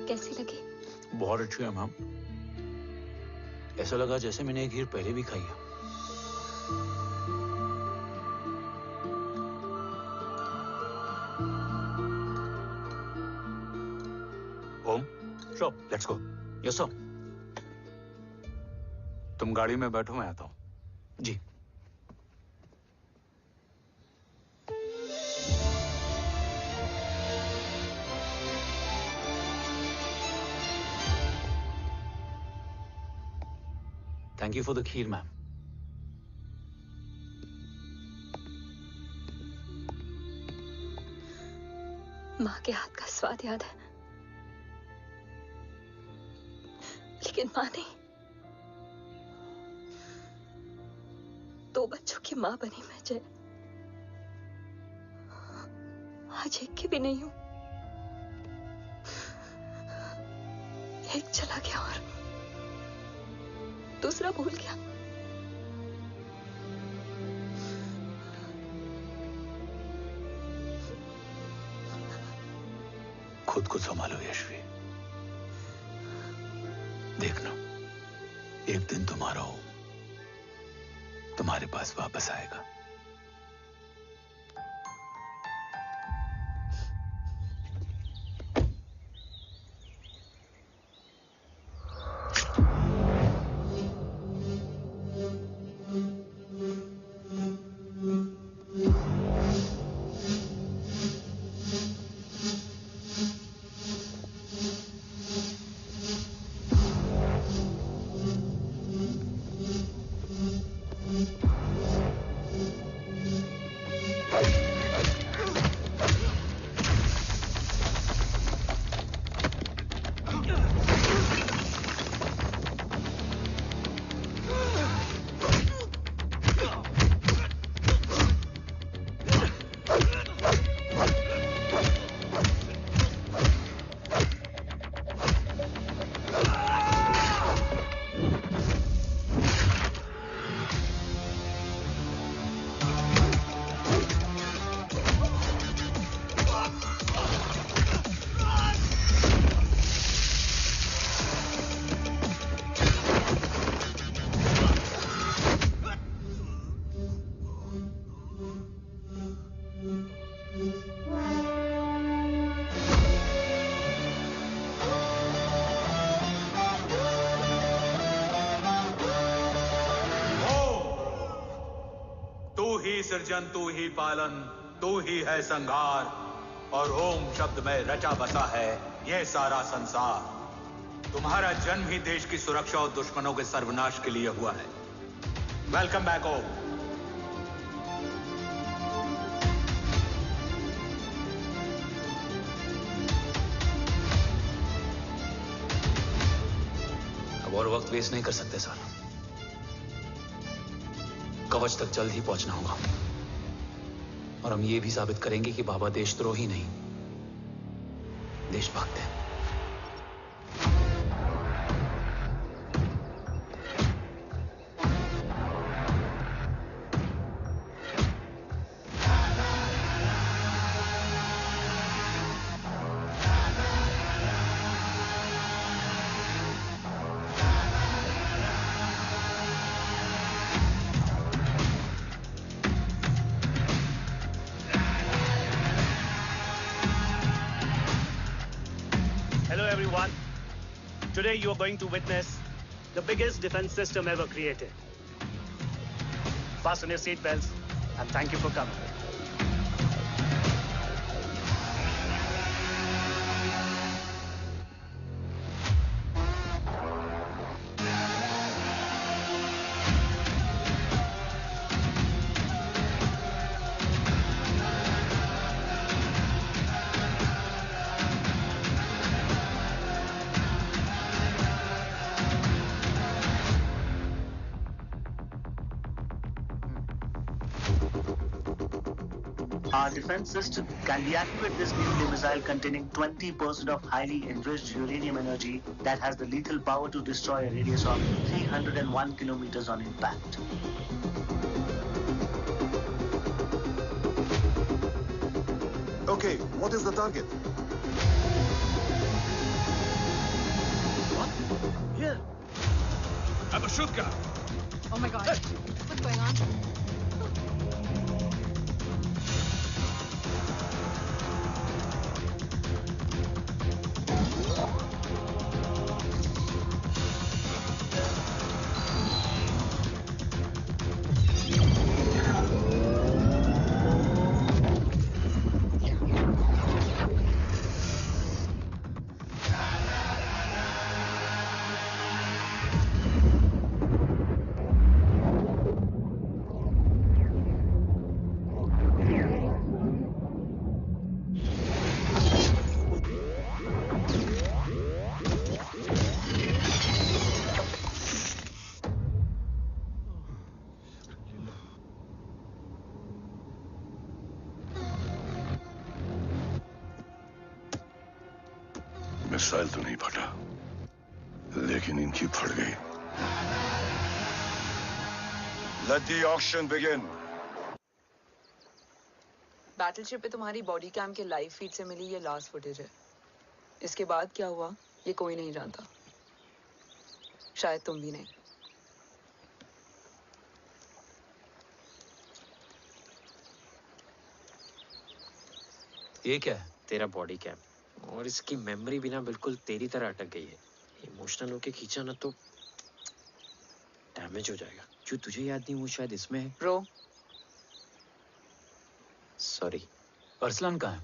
कैसी लगी? बहुत अच्छी है मैम। ऐसा लगा जैसे मैंने एक खीर पहले भी खाई है। Om, sure, let's go. Yes sir. तुम गाड़ी में बैठो, मैं आता हूं। जी। Thank you for the kheer, ma'am. माँ के हाथ का स्वाद याद है, लेकिन माँ नहीं। 2 बच्चों की माँ बनी मैं जय। आज एक की भी नहीं हूं। एक चला गया और दूसरा भूल गया। खुद को संभालो यशवी। देखना, एक दिन तुम्हारा हो तुम्हारे पास वापस आएगा। सृजन तू ही पालन, तू ही है संहार, और ओम शब्द में रचा बसा है ये सारा संसार। तुम्हारा जन्म ही देश की सुरक्षा और दुश्मनों के सर्वनाश के लिए हुआ है। वेलकम बैक ओम। अब और वक्त वेस्ट नहीं कर सकते सर। कवच तक जल्द ही पहुंचना होगा और हम ये भी साबित करेंगे कि बाबा देशद्रोही नहीं, देशभक्त हैं। Today you are going to witness the biggest defense system ever created. Fasten your seat belts and thank you for coming. Our defense system can deactivate this nuclear missile containing 20% of highly enriched uranium energy that has the lethal power to destroy a radius of 301 kilometers on impact. Okay, what is the target? I'm a shoot guy. Oh my God. What's going on? Missile तो नहीं फटा, लेकिन इनकी फट गई। Let the auction begin. Battleship पे तुम्हारी body cam के लाइव फीड से मिली ये लास्ट फुटेज है। इसके बाद क्या हुआ ये कोई नहीं जानता, शायद तुम भी नहीं। ये क्या है? तेरा बॉडी कैम, और इसकी मेमोरी भी ना बिल्कुल तेरी तरह अटक गई है। इमोशनल होके खींचा ना तो डैमेज हो जाएगा। जो तुझे याद नहीं वो शायद इसमें है। Bro sorry. अरसलान कहाँ है?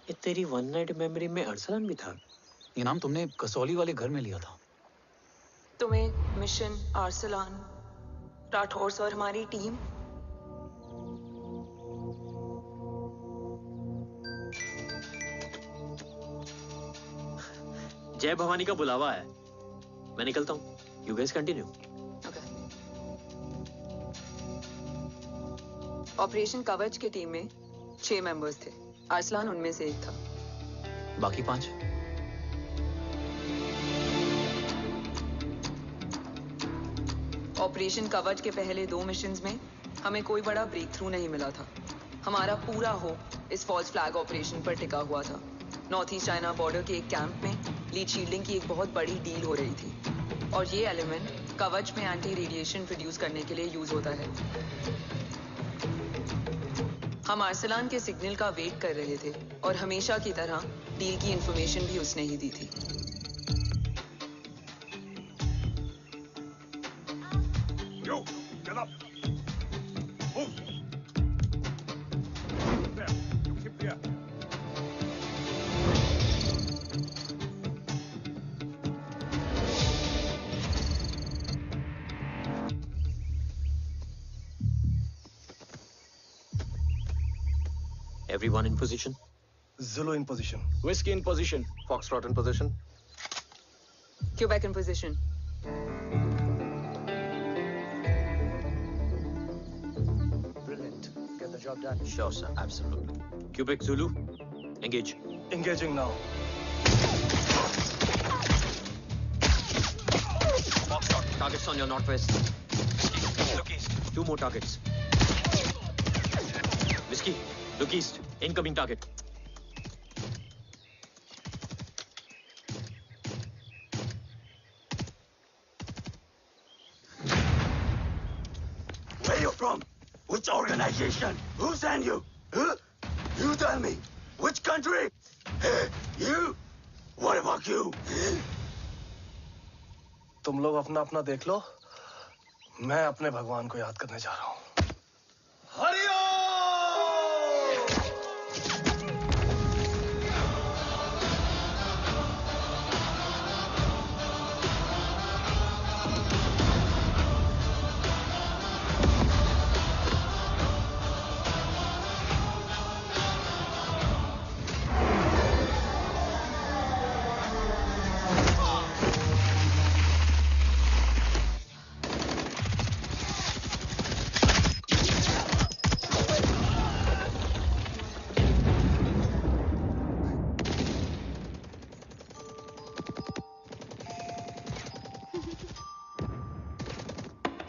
ये तेरी वन नाइट मेमोरी में अरसलान भी था? ये नाम तुमने कसौली वाले घर में लिया था। तुम्हें मिशन, अरसलान, राठौर और हमारी टीम। जय भवानी का बुलावा है, मैं निकलता हूँ। You guys continue. ऑपरेशन कवच की टीम में 6 मेंबर्स थे, अरसलान उनमें से एक था। बाकी 5? ऑपरेशन कवच के पहले 2 मिशंस में हमें कोई बड़ा ब्रेक थ्रू नहीं मिला था। हमारा पूरा होप इस फॉल्स फ्लैग ऑपरेशन पर टिका हुआ था। नॉर्थ ईस्ट चाइना बॉर्डर के एक कैंप में लीड शील्डिंग की एक बहुत बड़ी डील हो रही थी, और ये एलिमेंट कवच में एंटी रेडिएशन प्रोड्यूस करने के लिए यूज होता है। हम अरसलान के सिग्नल का वेट कर रहे थे, और हमेशा की तरह डील की इंफॉर्मेशन भी उसने ही दी थी। Yo, get up. Move. There. Keep there. Everyone in position? Zulu in position. Whiskey in position. Foxtrot in position. Quebec in position. Brilliant. Get the job done. Sure, sir. Absolutely. Quebec Zulu, engage. Engaging now. Foxtrot, targets on your northwest. Look east. 2 more targets. Whiskey, look east. Incoming target. Where you from? Which organization? Who sent you? Huh? You tell me. Which country? Hey, you? What about you? तुम लोग अपना अपना देख लो, मैं अपने भगवान को याद करने जा रहा हूँ। Hariom!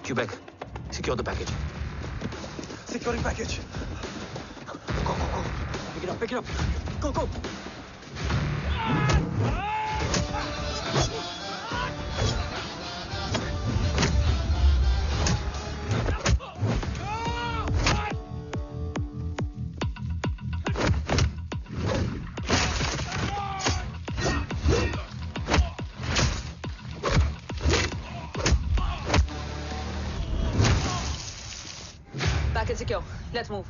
Quebec, secure the package. Securing package. Go, go, go. Pick it up, pick it up. Go, go. Package secure. Let's move.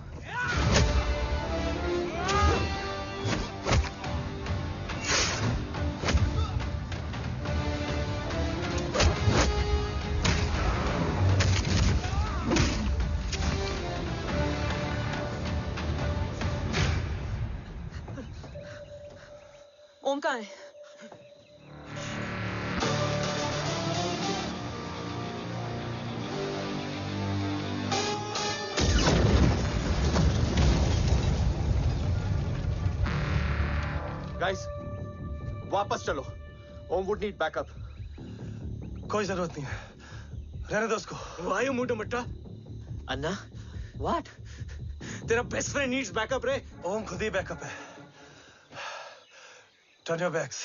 ओम कहाँ है? गाइस, वापस चलो। ओम वुड नीड बैकअप। कोई जरूरत नहीं है, रहने दो उसको। Why you mood Matta? Anna, what? तेरा बेस्ट फ्रेंड नीड्स बैकअप रे। ओम खुद ही बैकअप है। Turn your backs.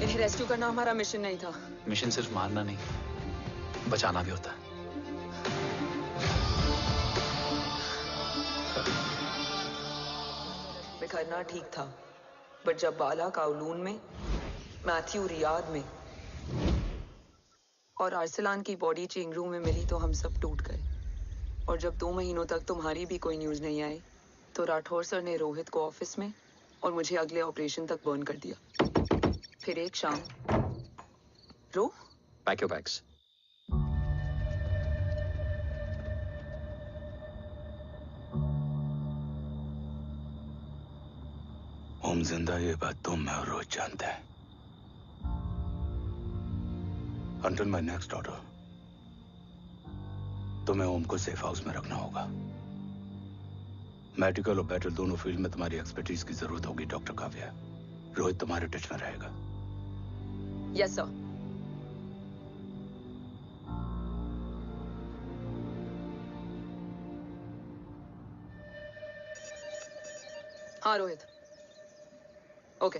इन्हें रेस्क्यू करना हमारा मिशन नहीं था। मिशन सिर्फ मारना नहीं, बचाना भी होता है। बिखरना ठीक था, बट जब बाला काउलून में, मैथ्यू रियाद में और आर्सलान की बॉडी चेंज रूम में मिली तो हम सब टूट गए। और जब 2 महीनों तक तुम्हारी भी कोई न्यूज नहीं आई तो राठौर सर ने रोहित को ऑफिस में और मुझे अगले ऑपरेशन तक बर्न कर दिया। फिर एक शाम रो पैक योर बैग्स। ओम जिंदा, ये बात तुम मैं और रोज जानते हैं। Until my next order, तुम्हें ओम को सेफ हाउस में रखना होगा। मेडिकल और बैटल दोनों फील्ड में तुम्हारी एक्सपर्टीज की जरूरत होगी डॉक्टर काव्या। रोहित तुम्हारे टच में रहेगा। Yes sir. हाँ Rohit. Okay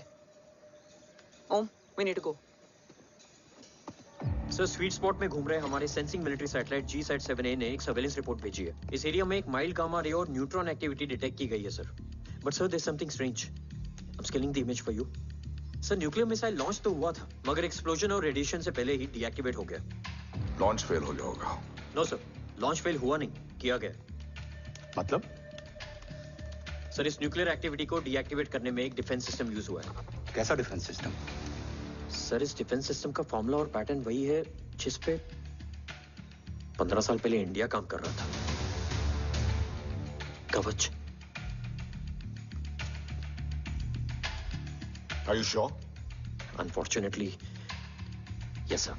Om, we need to go. Sir, sweet spot में घूम रहे हमारे सेंसिंग मिलिट्री सैटेलाइट G-SAT-7A ने एक सर्वेलेंस रिपोर्ट भेजी है। इस एरिया में एक माइल्ड गामा रे और न्यूट्रॉन एक्टिविटी डिटेक्ट की गई है sir. But sir, there is something strange. I am scaling the image for you. Sir, nuclear missile launch तो हुआ था, मगर एक्सप्लोजन और रेडिएशन से पहले ही डीएक्टिवेट हो गया। लॉन्च फेल हो गया होगा। नो सर, लॉन्च फेल हुआ नहीं, किया गया। मतलब? सर, इस न्यूक्लियर एक्टिविटी को डीएक्टिवेट करने में एक डिफेंस सिस्टम यूज हुआ है। कैसा डिफेंस सिस्टम? सर, इस डिफेंस सिस्टम का फॉर्मूला और पैटर्न वही है जिस पे 15 साल पहले इंडिया काम कर रहा था। कवच। Are you sure? Unfortunately, yes sir.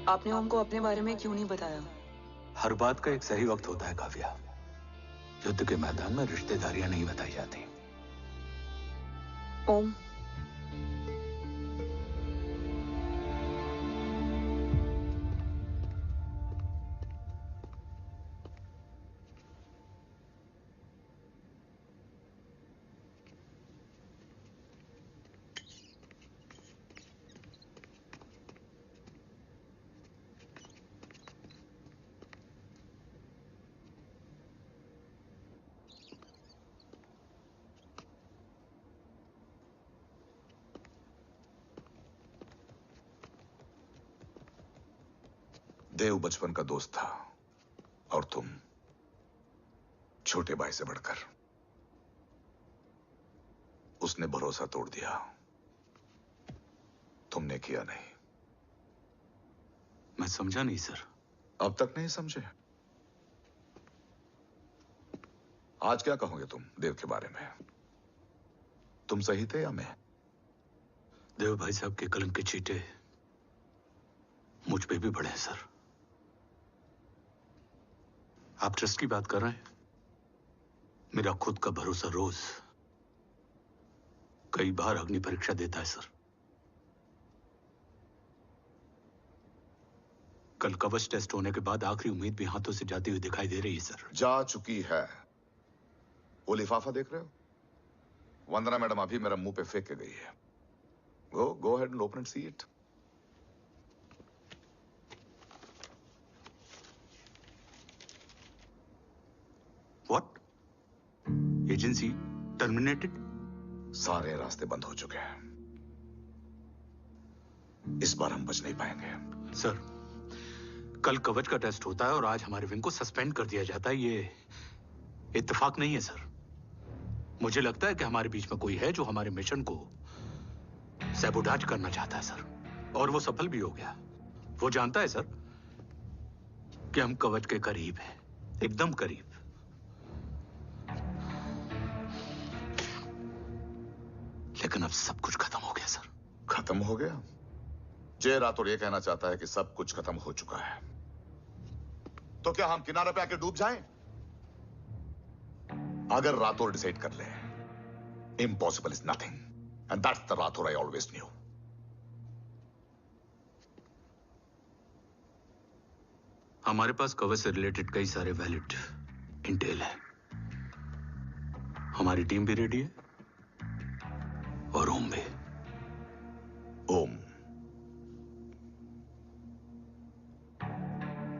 आपने ओम को अपने बारे में क्यों नहीं बताया? हर बात का एक सही वक्त होता है काव्या। युद्ध के मैदान में रिश्तेदारियां नहीं बताई जाती। ओम, देव बचपन का दोस्त था और तुम छोटे भाई से बढ़कर उसने भरोसा तोड़ दिया। तुमने किया नहीं। मैं समझा नहीं सर। अब तक नहीं समझे? आज क्या कहोगे तुम देव के बारे में? तुम सही थे या मैं? देव भाई साहब के कलम के चीटे मुझ पे भी पड़े हैं सर। आप ट्रस्ट की बात कर रहे हैं? मेरा खुद का भरोसा रोज कई बार अग्नि परीक्षा देता है सर। कल कवच टेस्ट होने के बाद आखिरी उम्मीद भी हाथों से जाती हुई दिखाई दे रही है सर। जा चुकी है। वो लिफाफा देख रहे हो? वंदना मैडम अभी मेरा मुंह पे फेंक के गई है। Go ahead and open and see it. What? Agency terminated? सारे रास्ते बंद हो चुके हैं। इस बार हम बच नहीं पाएंगे। सर, कल कवच का टेस्ट होता है और आज हमारे विंग को सस्पेंड कर दिया जाता है। ये इत्तेफाक नहीं है सर। मुझे लगता है कि हमारे बीच में कोई है जो हमारे मिशन को सैबोटाज करना चाहता है सर। और वो सफल भी हो गया। वो जानता है सर कि हम कवच के करीब हैं, एकदम करीब। लेकिन अब सब कुछ खत्म हो गया सर। खत्म हो गया? जय राठौर ये कहना चाहता है कि सब कुछ खत्म हो चुका है। तो क्या हम किनारे पे आके डूब जाएं? अगर राठौर डिसाइड कर ले, impossible is nothing, and that's the Rathore I always new. हमारे पास कवच से रिलेटेड कई सारे वैलिड इंटेल है। हमारी टीम भी रेडी है और ओम भी। ओम,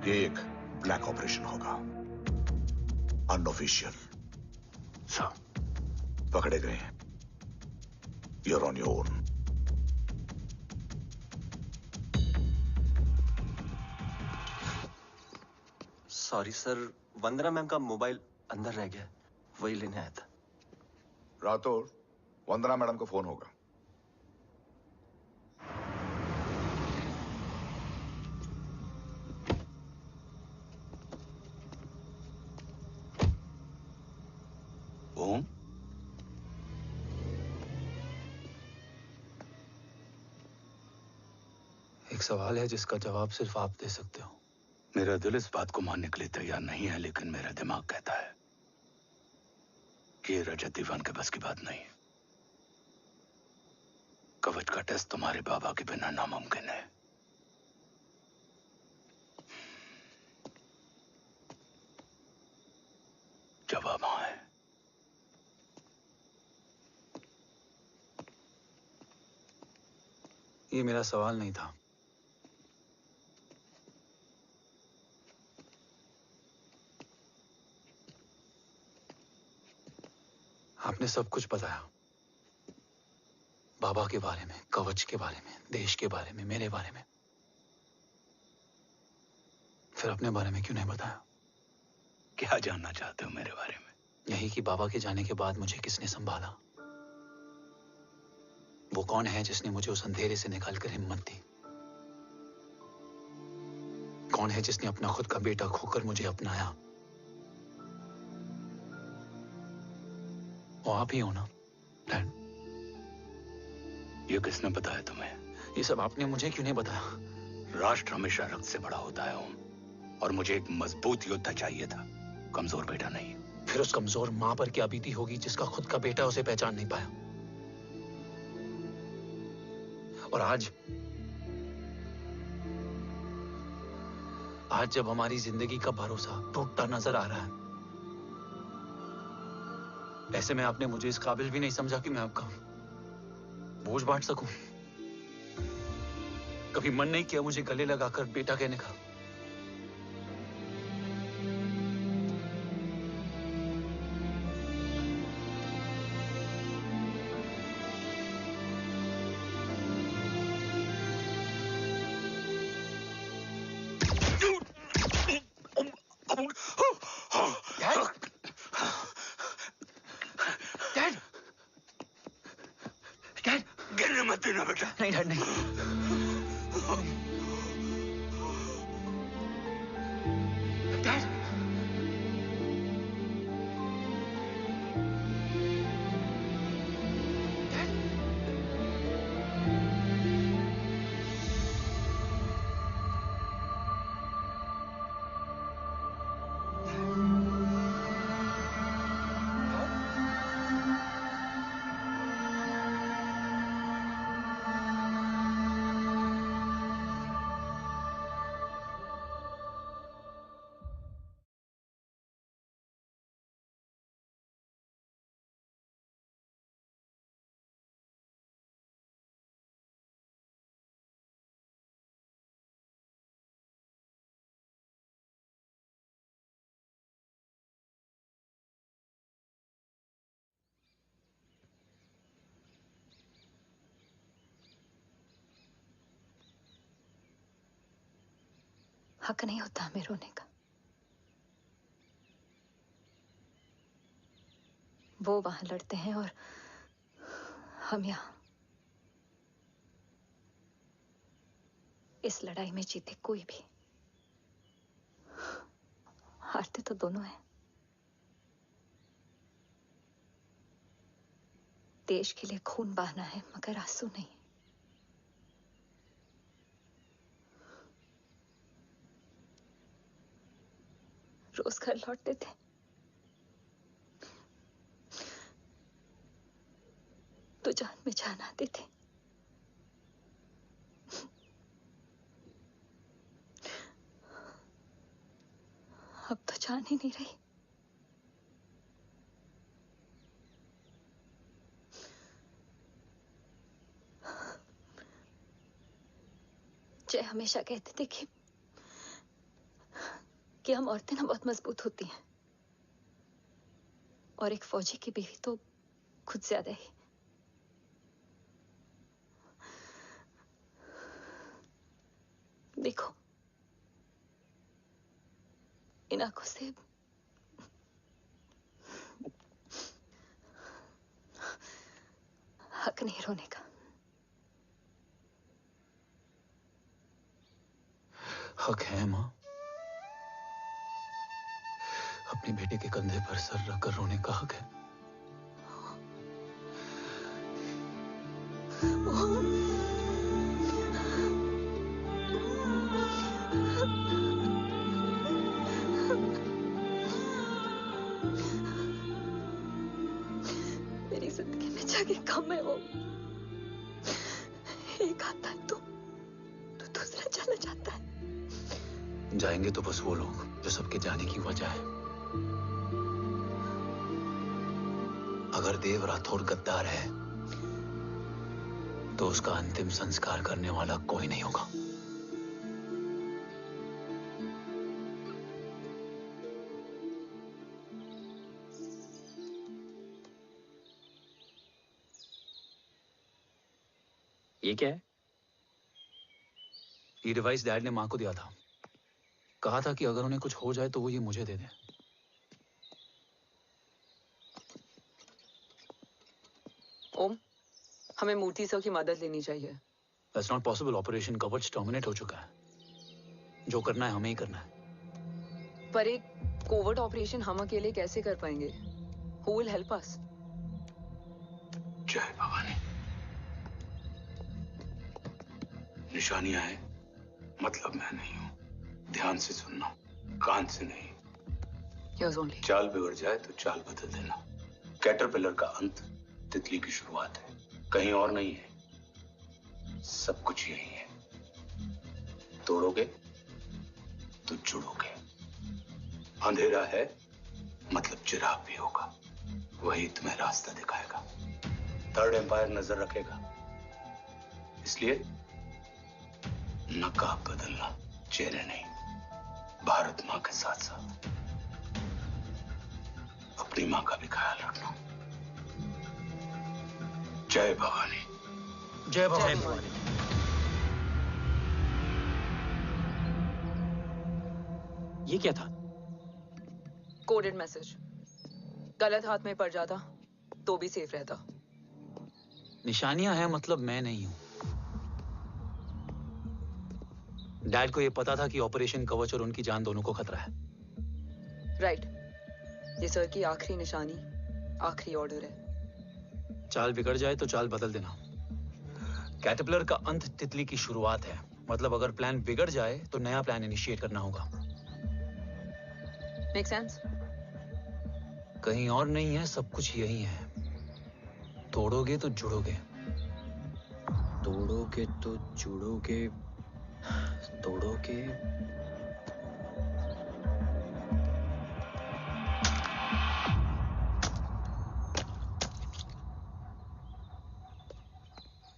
ये एक ब्लैक ऑपरेशन होगा, अनऑफिशियल। सर, पकड़े गए, you're on your own. Sorry sir, Vandana ma'am का मोबाइल अंदर रह गया, वही लेने आया था। राठौर, वंदना मैडम को फोन होगा। ओम, एक सवाल है जिसका जवाब सिर्फ आप दे सकते हो। मेरा दिल इस बात को मानने के लिए तैयार नहीं है, लेकिन मेरा दिमाग कहता है कि ये रजत दीवान के बस की बात नहीं है। कवच का टेस्ट तुम्हारे बाबा के बिना नामुमकिन है। जवाब हाँ है। ये मेरा सवाल नहीं था। आपने सब कुछ बताया, बाबा के बारे में, कवच के बारे में, देश के बारे में, मेरे बारे में। फिर अपने बारे में क्यों नहीं बताया? क्या जानना चाहते हो मेरे बारे में? यही कि बाबा के जाने के बाद मुझे किसने संभाला? वो कौन है जिसने मुझे उस अंधेरे से निकालकर हिम्मत दी? कौन है जिसने अपना खुद का बेटा खोकर मुझे अपनाया? वो आप ही हो ना, डैड? ये किसने बताया तुम्हें? ये सब आपने मुझे क्यों नहीं बताया? राष्ट्र हमेशा रक्त से बड़ा होता है ओम, और मुझे एक मजबूत योद्धा चाहिए था, कमजोर बेटा नहीं। फिर उस कमजोर मां पर क्या बीती होगी जिसका खुद का बेटा उसे पहचान नहीं पाया? और आज जब हमारी जिंदगी का भरोसा टूटता नजर आ रहा है, ऐसे में आपने मुझे इस काबिल भी नहीं समझा कि मैं आपका बोझ बांट सकूं। कभी मन नहीं किया मुझे गले लगाकर बेटा कहने का? बेटा। नहीं डैड नहीं। डैड हक नहीं होता हमें रोने का। वो वहां लड़ते हैं और हम यहां। इस लड़ाई में जीते कोई भी, हारते तो दोनों हैं। देश के लिए खून बहाना है मगर आंसू नहीं। रोज घर लौटते थे, तो जान में जान आती थी। अब तो जान ही नहीं रही। जय हमेशा कहते थे कि हम औरतें ना बहुत मजबूत होती हैं, और एक फौजी की बीवी तो खुद ज्यादा ही। देखो, इन आंखों से हक नहीं रोने का। हक है माँ। अपने बेटे के कंधे पर सर रखकर रोने का हक है। मेरी जिंदगी में जगह कम है। वो एक आता है तो दूसरा चला जाता है। जाएंगे तो बस वो लोग जो सबके जाने की वजह है। अगर देव राठौर गद्दार है तो उसका अंतिम संस्कार करने वाला कोई नहीं होगा। ये क्या है? ये डिवाइस डैड ने मां को दिया था। कहा था कि अगर उन्हें कुछ हो जाए तो वो ये मुझे दे दें। ओम, हमें मूर्ति सर की मदद लेनी चाहिए। That's not possible. ऑपरेशन कवच टर्मिनेट हो चुका है। जो करना है हमें ही करना है। पर एक कोवर्ट ऑपरेशन हम अकेले कैसे कर पाएंगे? Who will help us? जय भवानी। निशानियां है मतलब मैं नहीं हूं। ध्यान से सुनना, कान से नहीं। Yes, only. चाल बिगड़ जाए तो चाल बदल देना। कैटरपिलर का अंत तितली की शुरुआत है, कहीं और नहीं है। सब कुछ यही है। तोड़ोगे तो जुड़ोगे। अंधेरा है मतलब चिराग भी होगा, वही तुम्हें रास्ता दिखाएगा। थर्ड एम्पायर नजर रखेगा, इसलिए नकाब बदलना, चेहरे नहीं। भारत मां के साथ साथ अपनी मां का भी ख्याल रखना। जय भवानी। जय भवानी। ये क्या था? Coded message. गलत हाथ में पड़ जाता तो भी सेफ रहता। निशानियां हैं मतलब मैं नहीं हूं। डैड को ये पता था कि ऑपरेशन कवच और उनकी जान दोनों को खतरा है। राइट। ये सर की आखिरी निशानी, आखिरी ऑर्डर है। चाल बिगड़ जाए तो चाल बदल देना। कैटरपिलर का अंत तितली की शुरुआत है। मतलब अगर प्लान बिगड़ जाए तो नया प्लान इनिशिएट करना होगा। Make sense? कहीं और नहीं है, सब कुछ यही है। तोड़ोगे तो जुड़ोगे, तोड़ोगे तो जुड़ोगे, तोड़ोगे।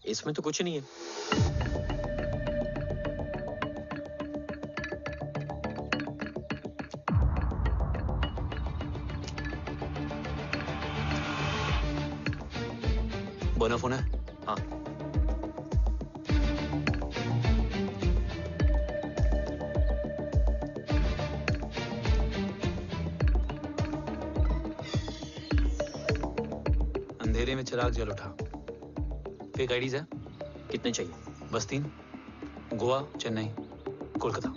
इसमें तो कुछ नहीं है। बोना फोन है? हाँ। अंधेरे में चिराग जल उठा। फेक आईडीज है? कितने चाहिए? बस 3। गोवा, चेन्नई, कोलकाता।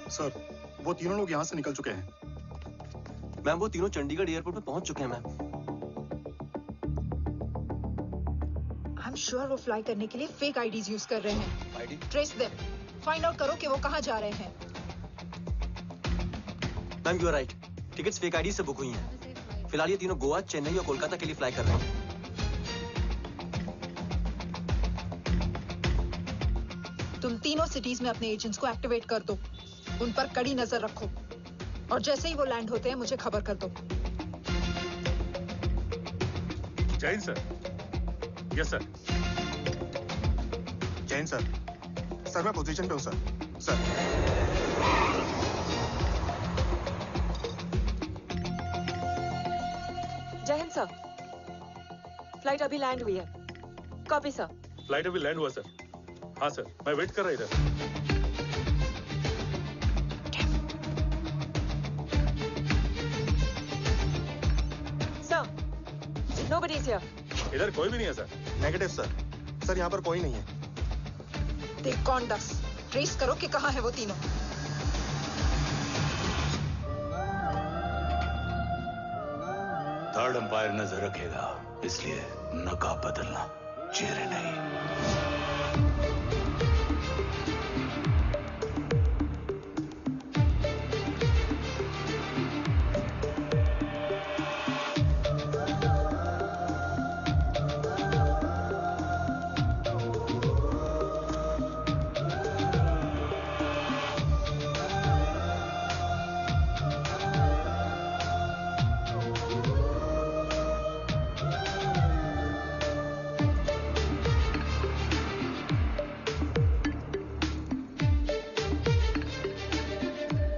सर, वो तीनों लोग यहाँ से निकल चुके हैं। मैम, वो तीनों चंडीगढ़ एयरपोर्ट पे पहुंच चुके हैं मैम। आई एम श्योर वो फ्लाई करने के लिए फेक आईडीज यूज कर रहे हैं। ID? Trace them. Find out करो कि वो कहाँ जा रहे हैं। Ma'am, you are right. Tickets fake ID से बुक हुई हैं। फिलहाल ये तीनों गोवा, चेन्नई और कोलकाता के लिए फ्लाई कर रहे हैं। तुम तीनों सिटीज में अपने एजेंट्स को एक्टिवेट कर दो। उन पर कड़ी नजर रखो और जैसे ही वो लैंड होते हैं मुझे खबर कर दो। Jain sir. Yes sir. Jain sir. Sir मैं पोजीशन पे हूँ सर। सर। जय हिंद सर। फ्लाइट अभी लैंड हुई है। Copy sir. फ्लाइट अभी लैंड हुआ सर। हाँ सर, मैं वेट कर रहा इधर। Nobody's here. इधर कोई भी नहीं है सर। Negative sir. सर यहाँ पर कोई नहीं है। देख कौन दस। ट्रेस करो कि कहाँ है वो तीनों। थर्ड अंपायर नजर रखेगा, इसलिए नकाब बदलना, चेहरे नहीं।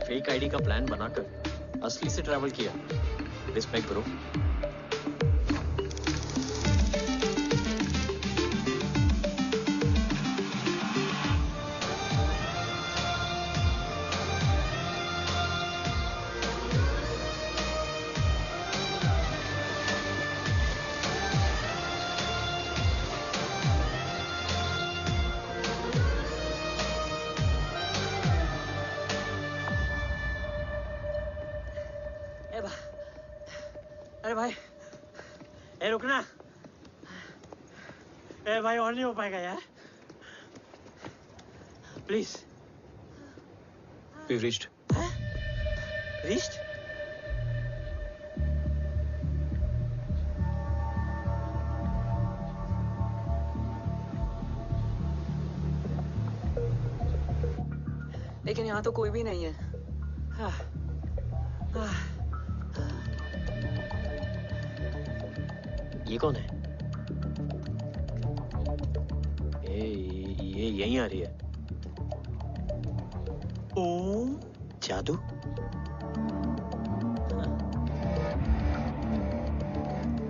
फेक आईडी का प्लान बनाकर असली से ट्रैवल किया। Respect bro. अरे भाई, ए रुकना। ए भाई और नहीं हो पाएगा यार। प्लीज। We've reached. Reached? लेकिन यहाँ तो कोई भी नहीं है। ये कौन है? ये यहीं आ रही है। ओम जादू?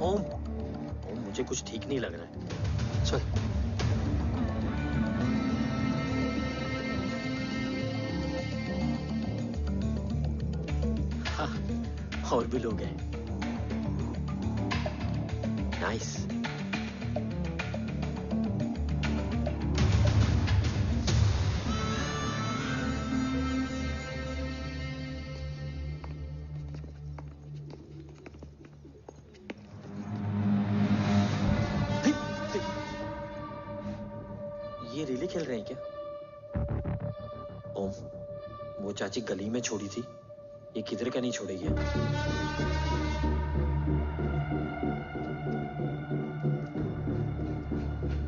ओम मुझे कुछ ठीक नहीं लग रहा है। चल। हाँ, और भी लोग हैं। नाइस। ये रियली खेल रहे हैं क्या? ओम, वो चाची गली में छोड़ी थी, ये किधर का नहीं छोड़ेगी।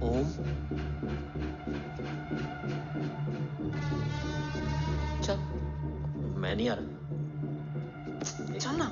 ओम, चल, मैं नहीं आ रहा। चल ना।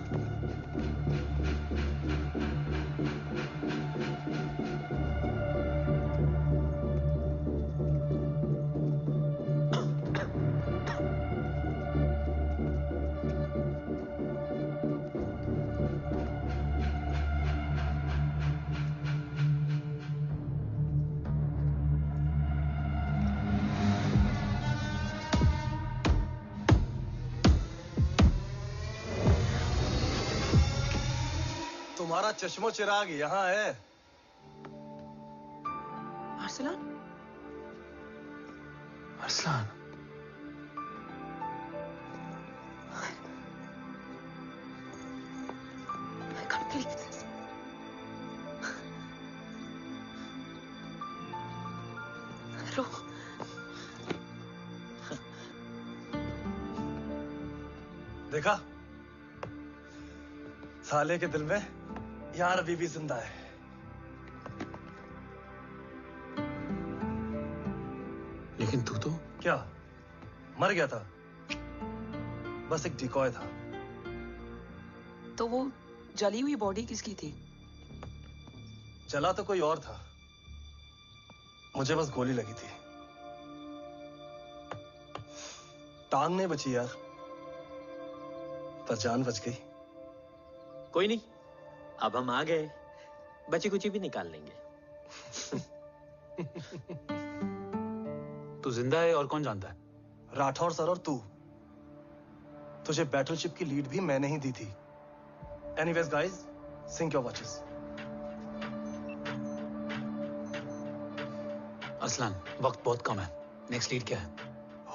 तुम्हारा चश्मो चिराग यहाँ है। Arsalan? Arsalan? I can't believe this. रो। देखा? साले के दिल में यार अभी भी जिंदा है। लेकिन तू तो क्या मर गया था? बस एक डिकॉय था। तो वो जली हुई बॉडी किसकी थी? जला तो कोई और था, मुझे बस गोली लगी थी। टांग नहीं बची यार, पर जान बच गई। कोई नहीं, अब हम आ गए, बची कुची भी निकाल लेंगे। तू जिंदा है और कौन जानता है? राठौर सर और तू। तुझे बैटलशिप की लीड भी मैंने ही दी थी। Anyways guys, sync your watches. Arsalan, वक्त बहुत कम है। नेक्स्ट लीड क्या है?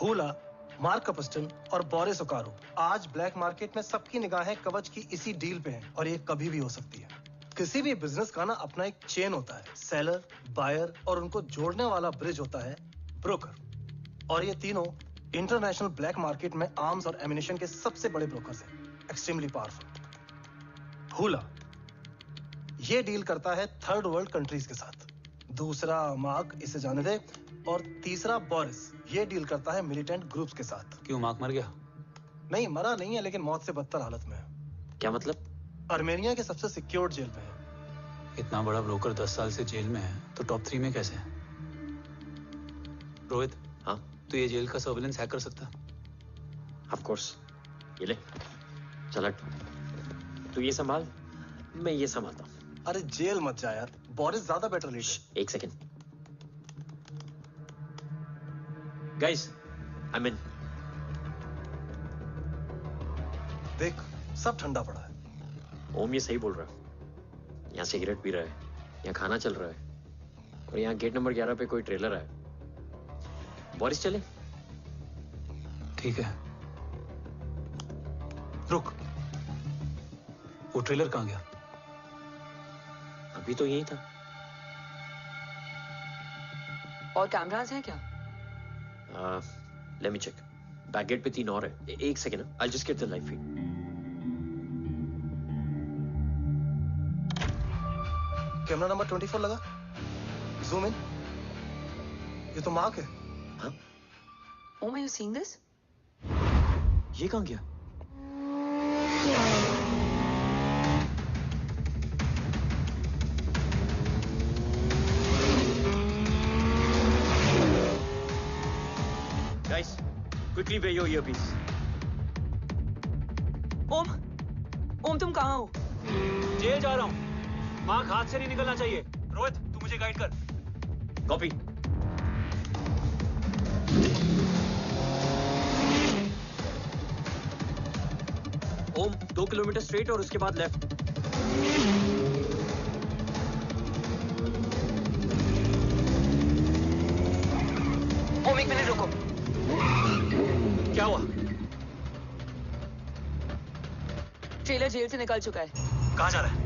हुला, मार्क कपस्टन और बोरिस ओकारो। आज ब्लैक मार्केट में सबकी निगाहें कवच की इसी डील पे हैं और ये कभी भी हो सकती है। किसी भी बिजनेस का ना अपना एक चेन होता है, सेलर, बायर और उनको जोड़ने वाला ब्रिज होता है ब्रोकर। और ये तीनों इंटरनेशनल ब्लैक मार्केट में आर्म्स और एमिनेशन के सबसे बड़े ब्रोकर्स हैं, एक्सट्रीमली पावरफुल। हुला ये डील करता है थर्ड वर्ल्ड कंट्रीज के साथ। दूसरा मार्क, इसे जाने दे। और तीसरा बोरिस, ये डील करता है मिलिटेंट ग्रुप्स के साथ। क्यों, मार्क मर गया? नहीं, मरा नहीं है, लेकिन मौत से बदतर हालत में है। क्या मतलब? आर्मेनिया के सबसे सिक्योर्ड जेल में है। इतना बड़ा ब्रोकर 10 साल से जेल में है, तो टॉप 3 में कैसे है? रोहित, हाँ? तो ये जेल का सर्विलेंस हैक कर सकता? Of course. ये ले, चल हट। तू ये संभाल, मैं ये संभालता हूँ। अरे जेल मत जा यार, बोरिस ज्यादा बेटर लीडर। एक सेकेंड गाइस, आई मीन। देख, सब ठंडा पड़ा है। ओम ये सही बोल रहा है। यहाँ सिगरेट पी रहा है, यहाँ खाना चल रहा है, और यहाँ गेट नंबर 11 पे कोई ट्रेलर है। बोरिस चले? ठीक है, रुक। वो ट्रेलर कहाँ गया? अभी तो यही था। और कैमरास हैं क्या? Let me check. Back gate पे 3 और है। एक second, I just get the live feed. Camera number 24 लगा। Zoom in. ये तो मार्क है। हाँ? Oh, are you seeing this? ये कहाँ गया? Guys, quickly wear your earpiece. ओम, तुम कहाँ हो? जेल जा रहा हूँ। मार्क हाथ से नहीं निकलना चाहिए। रोहित, तू मुझे गाइड कर। कॉपी। ओम, 2 किलोमीटर स्ट्रेट और उसके बाद लेफ्ट। एक मिनट रुको। क्या हुआ? ट्रेलर जेल से निकल चुका है। कहाँ जा रहा है?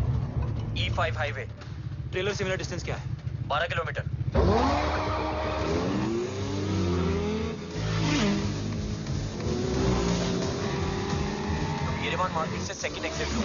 E5 highway. ट्रेलर से मेरा डिस्टेंस क्या है? 12 किलोमीटर। येरेवान मार्केट से सेकंड एग्जिट लो।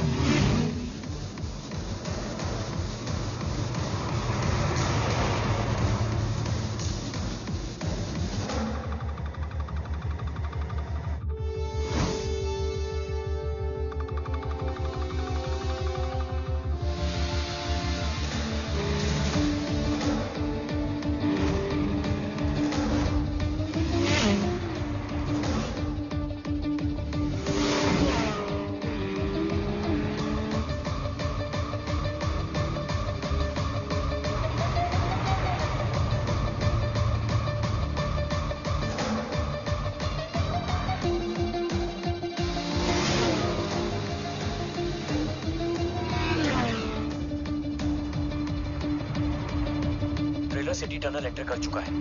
सिटी टनल एंटर कर चुका है।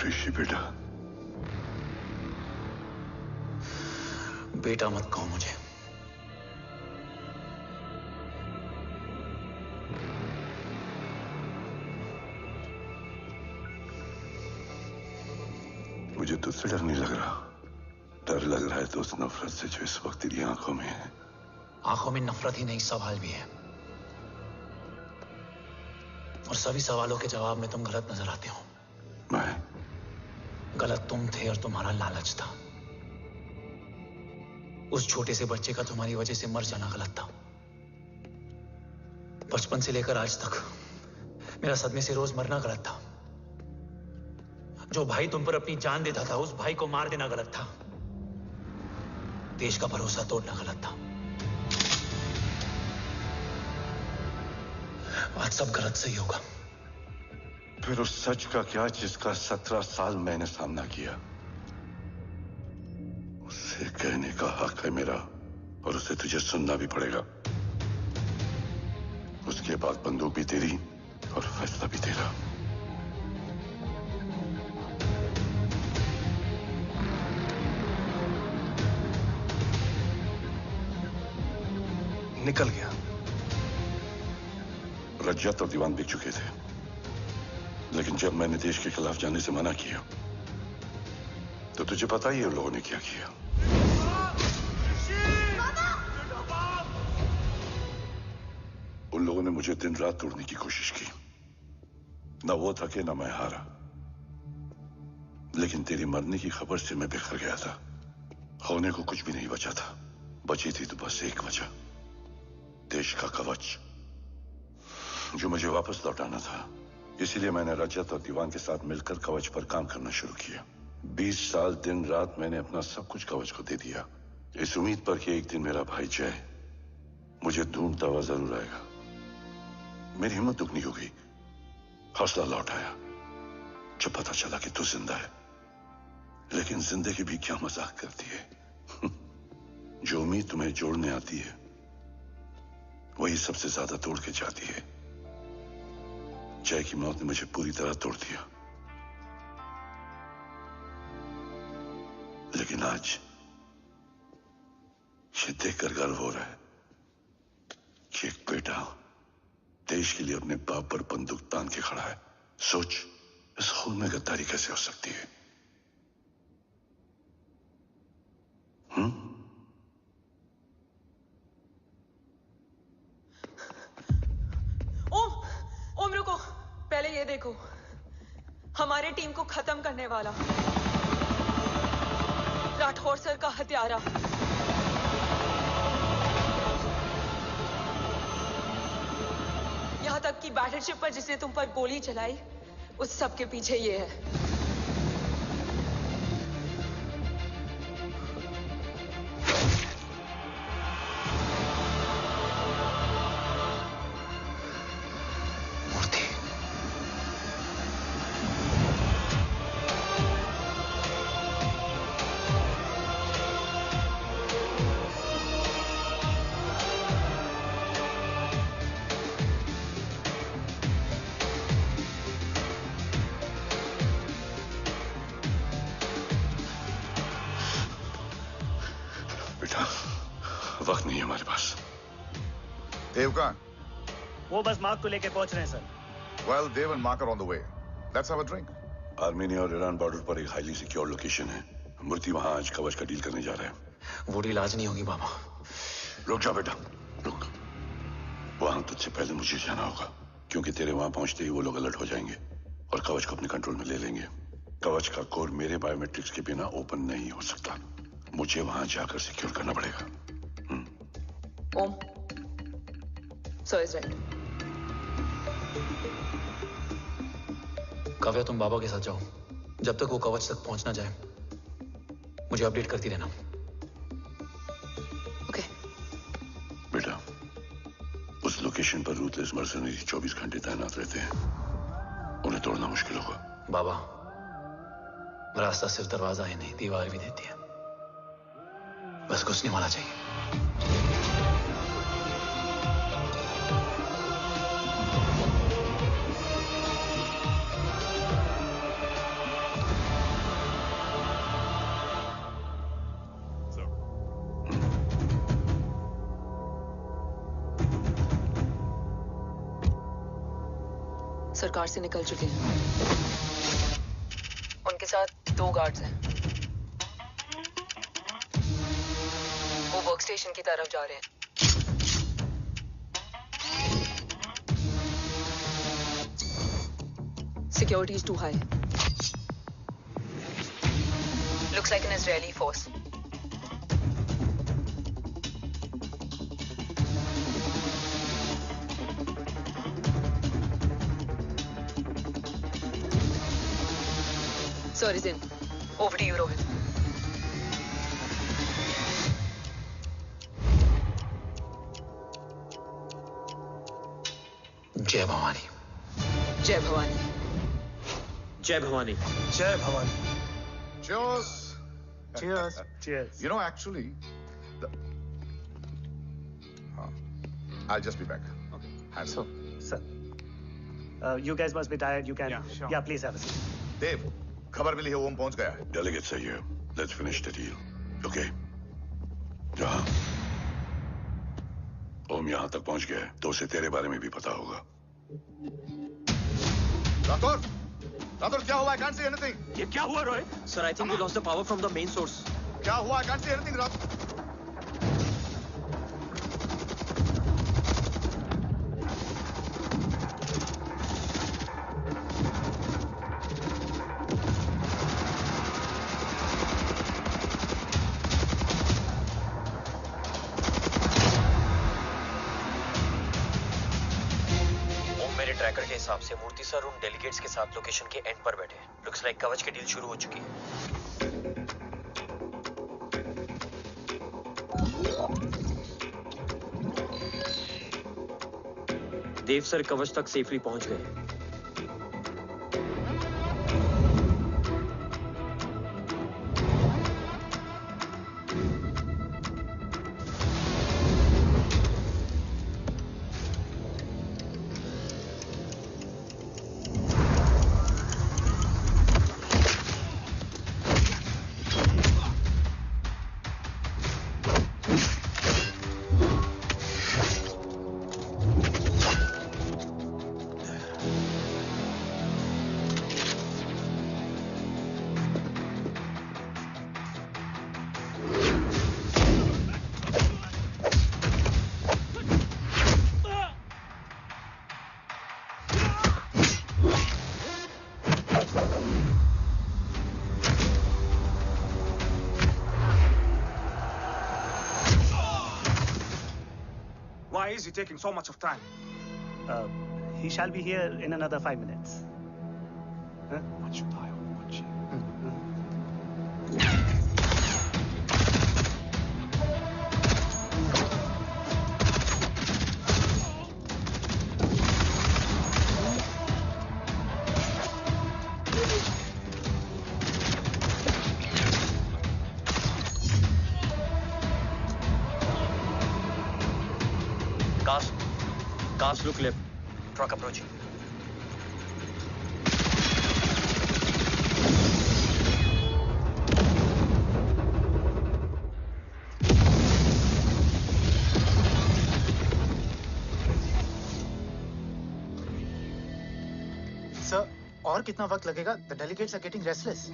ऋषि बेटा, बेटा मत कहो मुझे। मुझे तुझसे डर नहीं लग रहा। डर लग रहा है तो उस नफरत से जो इस वक्त तेरी आंखों में है। आंखों में नफरत ही नहीं, सवाल भी है, और सभी सवालों के जवाब में तुम गलत नजर आते हो। मैं गलत तुम थे और तुम्हारा लालच था। उस छोटे से बच्चे का तुम्हारी वजह से मर जाना गलत था। बचपन से लेकर आज तक मेरा सदमे से रोज मरना गलत था। जो भाई तुम पर अपनी जान देता था, उस भाई को मार देना गलत था। देश का भरोसा तोड़ना गलत था। आज सब गलत सही होगा। फिर उस सच का क्या जिसका 17 साल मैंने सामना किया? उसे कहने का हक है मेरा, और उसे तुझे सुनना भी पड़ेगा। उसके बाद बंदूक भी तेरी और फैसला भी तेरा। निकल गया। रज्जत और दीवान बिक चुके थे, लेकिन जब मैंने देश के खिलाफ जाने से मना किया तो तुझे पता ही है उन लोगों ने क्या किया। उन लोगों ने मुझे दिन रात तोड़ने की कोशिश की। ना वो थके ना मैं हारा, लेकिन तेरी मरने की खबर से मैं बिखर गया था। होने को कुछ भी नहीं बचा था। बची थी तो बस एक वजह, देश का कवच जो मुझे वापस लौटाना था। इसीलिए मैंने रजत और दीवान के साथ मिलकर कवच पर काम करना शुरू किया। 20 साल दिन रात मैंने अपना सब कुछ कवच को दे दिया, इस उम्मीद पर कि एक दिन मेरा भाई जय मुझे ढूंढता हुआ जरूर आएगा। मेरी हिम्मत दुगनी हो गई, हौसला लौट आया जब पता चला कि तू जिंदा है। लेकिन जिंदगी भी क्या मजाक करती है। जो उम्मीद तुम्हें जोड़ने आती है वही सबसे ज्यादा तोड़ के जाती है। जय की मौत ने मुझे पूरी तरह तोड़ दिया, लेकिन आज ये देखकर गर्व हो रहा है कि एक बेटा देश के लिए अपने बाप पर बंदूक तान के खड़ा है। सोच, इस खून में गद्दारी कैसे हो सकती है? ओम रुको, पहले ये देखो, हमारे टीम को खत्म करने वाला राठौर सर का हत्यारा। यहां तक कि बैटलशिप पर जिसने तुम पर गोली चलाई, उस सब के पीछे ये है। वक्त नहीं है हमारे पास। देव कहाँ? वो बस मार्क को लेके पहुंच रहे हैं sir. Well, Dev and Mark are on the way. Let's have a drink. Armenia और ईरान बॉर्डर पर एक हाईली सिक्योर लोकेशन है। मूर्ति वहां आज कवच का डील करने जा रहे हैं। वो डील आज नहीं होगी बाबा। रुक जा बेटा, रुक। वहां तुझसे पहले मुझे जाना होगा, क्योंकि तेरे वहां पहुंचते ही वो लोग अलर्ट हो जाएंगे और कवच को अपने कंट्रोल में ले लेंगे। कवच का कोड मेरे बायोमेट्रिक्स के बिना ओपन नहीं हो सकता। मुझे वहां जाकर सिक्योर करना पड़ेगा। ओम, सर इज राइट। काव्या, तुम बाबा के साथ जाओ। जब तक वो कवच तक पहुंच ना जाए मुझे अपडेट करती रहना। ओके। बेटा, उस लोकेशन पर रूथलेस मर्सनरी 24 घंटे तैनात रहते हैं। उन्हें तोड़ना मुश्किल होगा। बाबा, रास्ता सिर्फ दरवाजा ही नहीं, दीवार भी देती है। बस घुसने वाला चाहिए। सरकार से निकल चुके हैं। उनके साथ 2 गार्ड्स हैं। वो वर्क स्टेशन की तरफ जा रहे हैं। Security is too high. Looks like an Israeli force. Sir is in. Over to you, Rohit. जय भवानी। जय भवानी। जय भवानी। जय Bhavani. Cheers. Cheers. Cheers. You know, actually, I'll just be back. Okay. So, sir, you guys must be tired. You can. Yeah, sure. Yeah, please have a seat. Dave, खबर मिली है ओम पहुंच गया है। Delegate सही है। Let's finish the deal. Okay? जहाँ ओम यहाँ तक पहुंच गया है, तो उसे तेरे बारे में भी पता होगा। राठौर, राठौर क्या हुआ? I can't see anything. ये क्या हुआ Rohit? Sir, I think we lost the power from the main source. क्या हुआ? I can't see anything, Rathore. Tracker के हिसाब से मूर्ति सर उन डेलीगेट्स के साथ लोकेशन के एंड पर बैठे। लुक्स लाइक कवच की डील शुरू हो चुकी है। देव सर कवच तक सेफली पहुंच गए। Why is he taking so much of time? He shall be here in another 5 minutes. Huh? What should I watch? Cast look left. Truck approaching. Sir, और कितना वक्त लगेगा? The delegates are getting restless.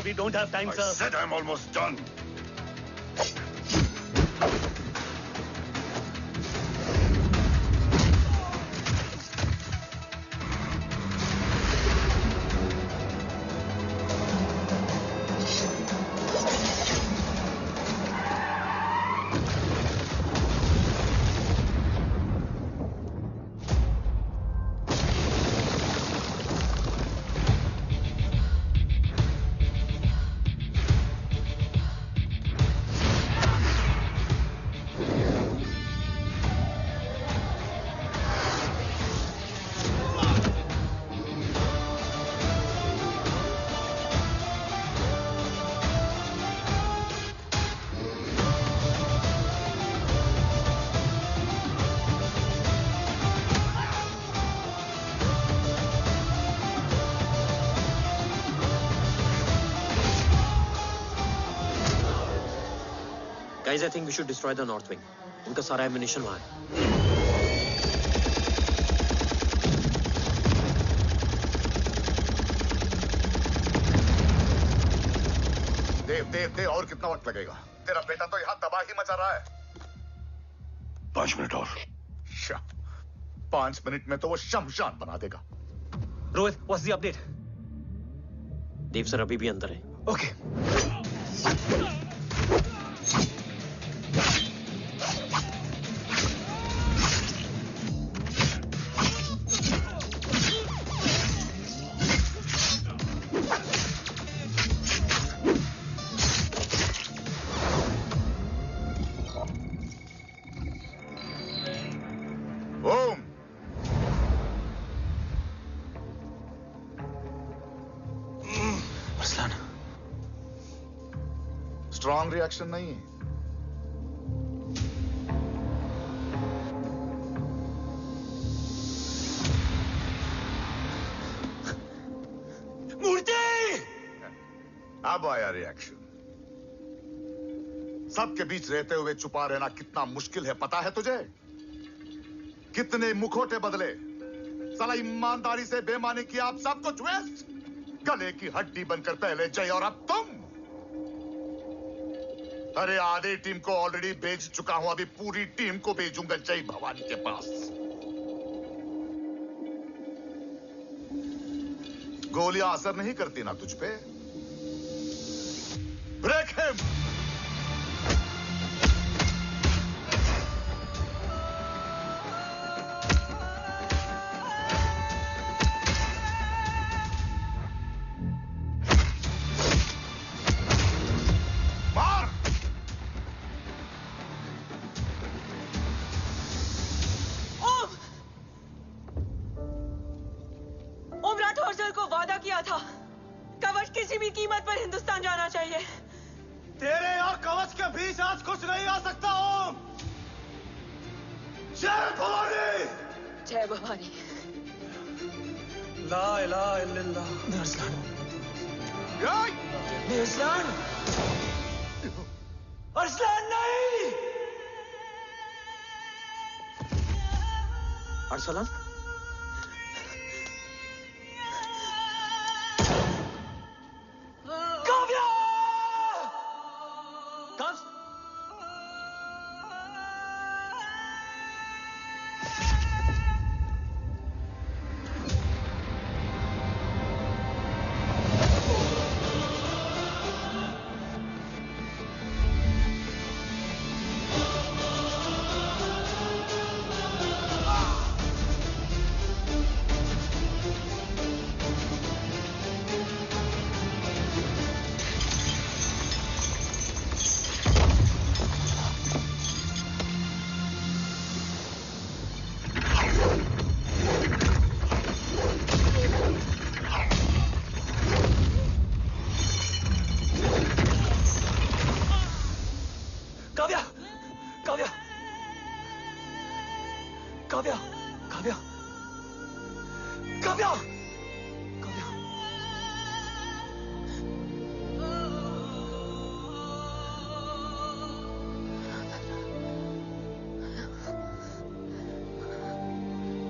We don't have time, sir. I said I'm almost done. Guys, I think we should destroy the north wing. उनका सारा ammunition वहाँ है। देव और कितना वक्त लगेगा? तेरा बेटा तो यहाँ तबाही मचा रहा है। 5 मिनट और। 5 मिनट में तो वो शमशान बना देगा। Rohit, what's the update? Dev sir अभी भी अंदर है। Okay. स्ट्रॉन्ग रिएक्शन नहीं है। मूर्ति! अब आया रिएक्शन। सबके बीच रहते हुए छुपा रहना कितना मुश्किल है पता है तुझे? कितने मुखौटे बदले, साला ईमानदारी से बेमानी किया, आप सब कुछ वेस्ट। गले की हड्डी बनकर पहले जय और अब तुम। अरे आधे टीम को ऑलरेडी भेज चुका हूं, अभी पूरी टीम को भेजूंगा जय भवानी के पास। गोलियां असर नहीं करती ना तुझ पे? Break him! कवच किसी भी कीमत पर हिंदुस्तान जाना चाहिए। तेरे और कवच के बीच आज कुछ नहीं आ सकता। ओम, जय भवानी! जय भवानी। ला इलाहा इल्लल्लाह। अरसलान! अरसलान नहीं! Arsalan?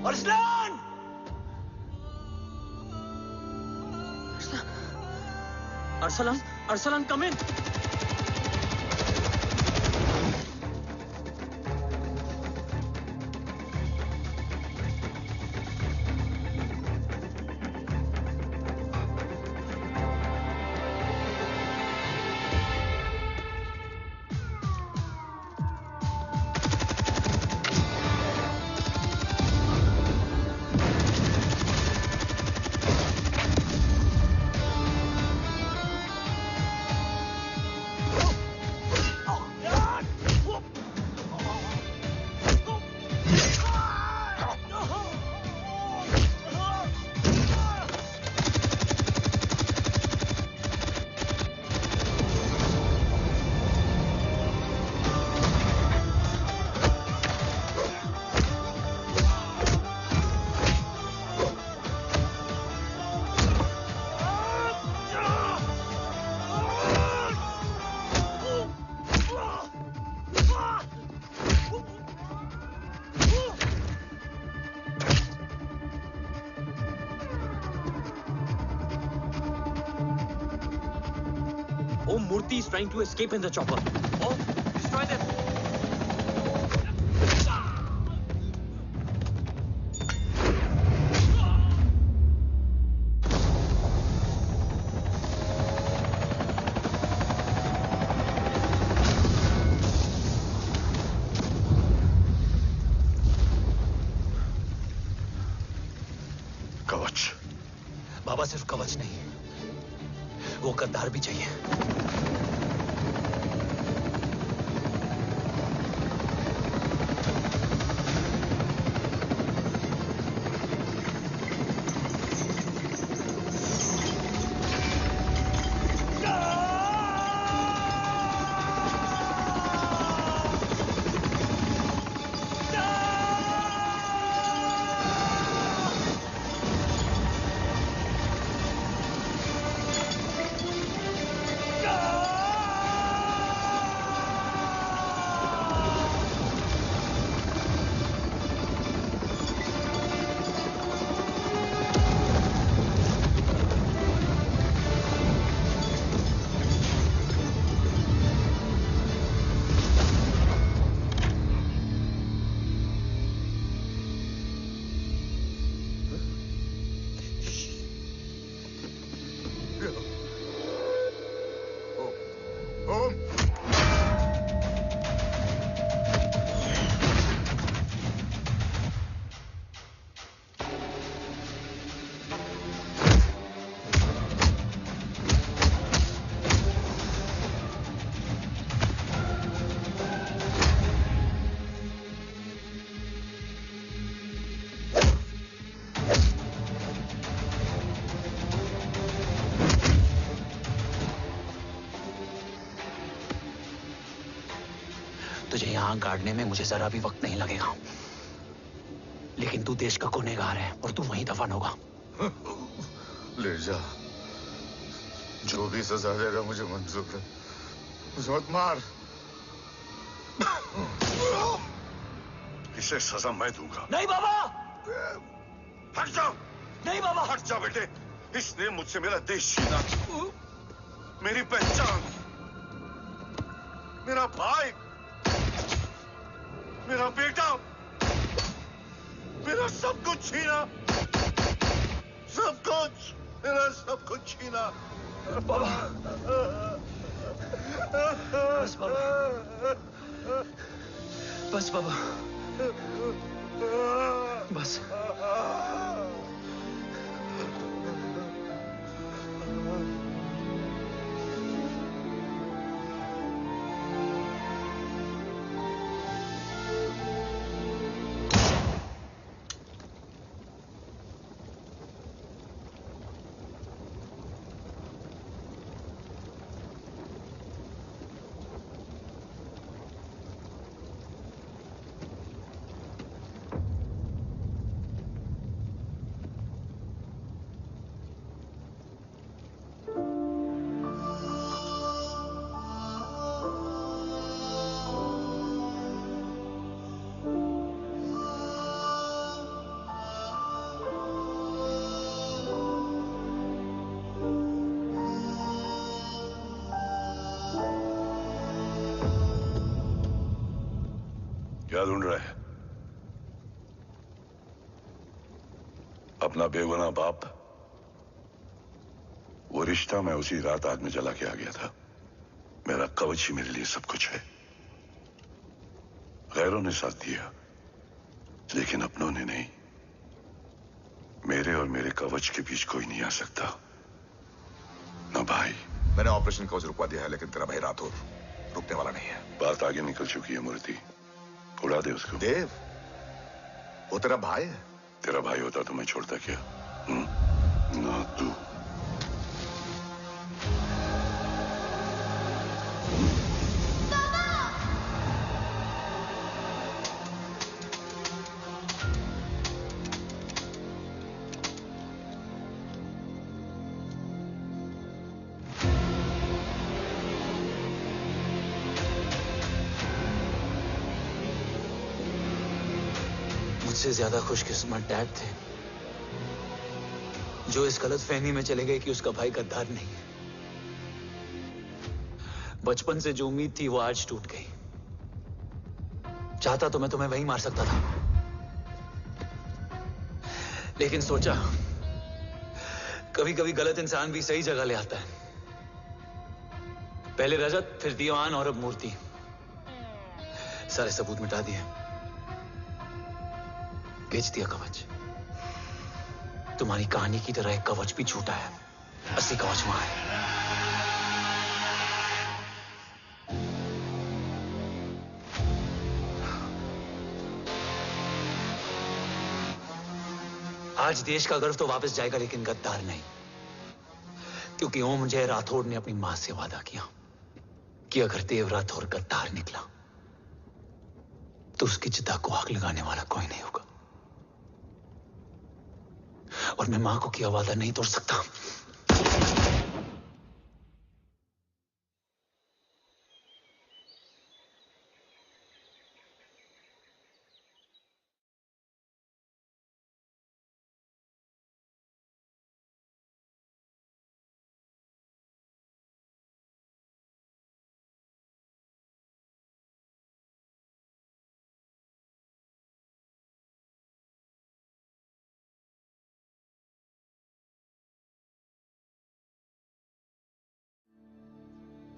Arsalan! Arsalan, Arsalan, come in! Murthy is trying to escape in the chopper. Oh, destroy them! कवच। बाबा सिर्फ कवच नहीं, वो गद्दार भी चाहिए। टांग काटने में मुझे जरा भी वक्त नहीं लगेगा, लेकिन तू देश का गुनहगार है और तू वहीं दफन होगा। ले जा, जो भी सजा देगा मुझे मंजूर है, मुझे मत मार। इसे सजा मैं दूंगा। नहीं बाबा, हट जाओ। नहीं बाबा, हट जा बेटे। इसने मुझसे मेरा देश छीना, मेरी पहचान, मेरा भाई, मेरा बेटा, मेरा सब कुछ छीना, सब कुछ, मेरा सब कुछ छीना। बाबा, बस बाबा, बस बाबा, बस। क्या ढूंढ रहा है? अपना बेगुनाह बाप? वो रिश्ता मैं उसी रात आग में जला के आ गया था। मेरा कवच ही मेरे लिए सब कुछ है। गैरों ने साथ दिया, लेकिन अपनों ने नहीं। मेरे और मेरे कवच के बीच कोई नहीं आ सकता। ना भाई। मैंने ऑपरेशन कवच रुकवा दिया है, लेकिन तेरा भाई राठौर रुकने वाला नहीं है। बात आगे निकल चुकी है मूर्ति, उड़ा दे उसको। देव, वो तेरा भाई है। तेरा भाई होता तो मैं छोड़ता क्या? ना तू। मुझसे ज्यादा खुशकिस्मत डैड थे, जो इस गलतफहमी में चले गए कि उसका भाई गद्दार नहीं है। बचपन से जो उम्मीद थी वो आज टूट गई। चाहता तो मैं तुम्हें वहीं मार सकता था, लेकिन सोचा कभी कभी गलत इंसान भी सही जगह ले आता है। पहले रजत, फिर दीवान और अब मूर्ति। सारे सबूत मिटा दिए, बेच दिया कवच। तुम्हारी कहानी की तरह एक कवच भी छूटा है। असली कवच वहां है। आज देश का गर्व तो वापस जाएगा, लेकिन गद्दार नहीं, क्योंकि ओम जय राठौड़ ने अपनी मां से वादा किया कि अगर देव राठौड़ गद्दार निकला तो उसकी चिता को आग लगाने वाला कोई नहीं होगा। और मैं मां को किया वादा नहीं तोड़ सकता।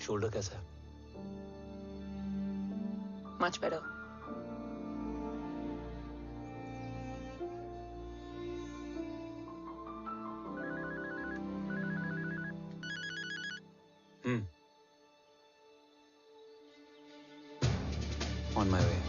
शोल्डर कैसा है? Much better. On my way.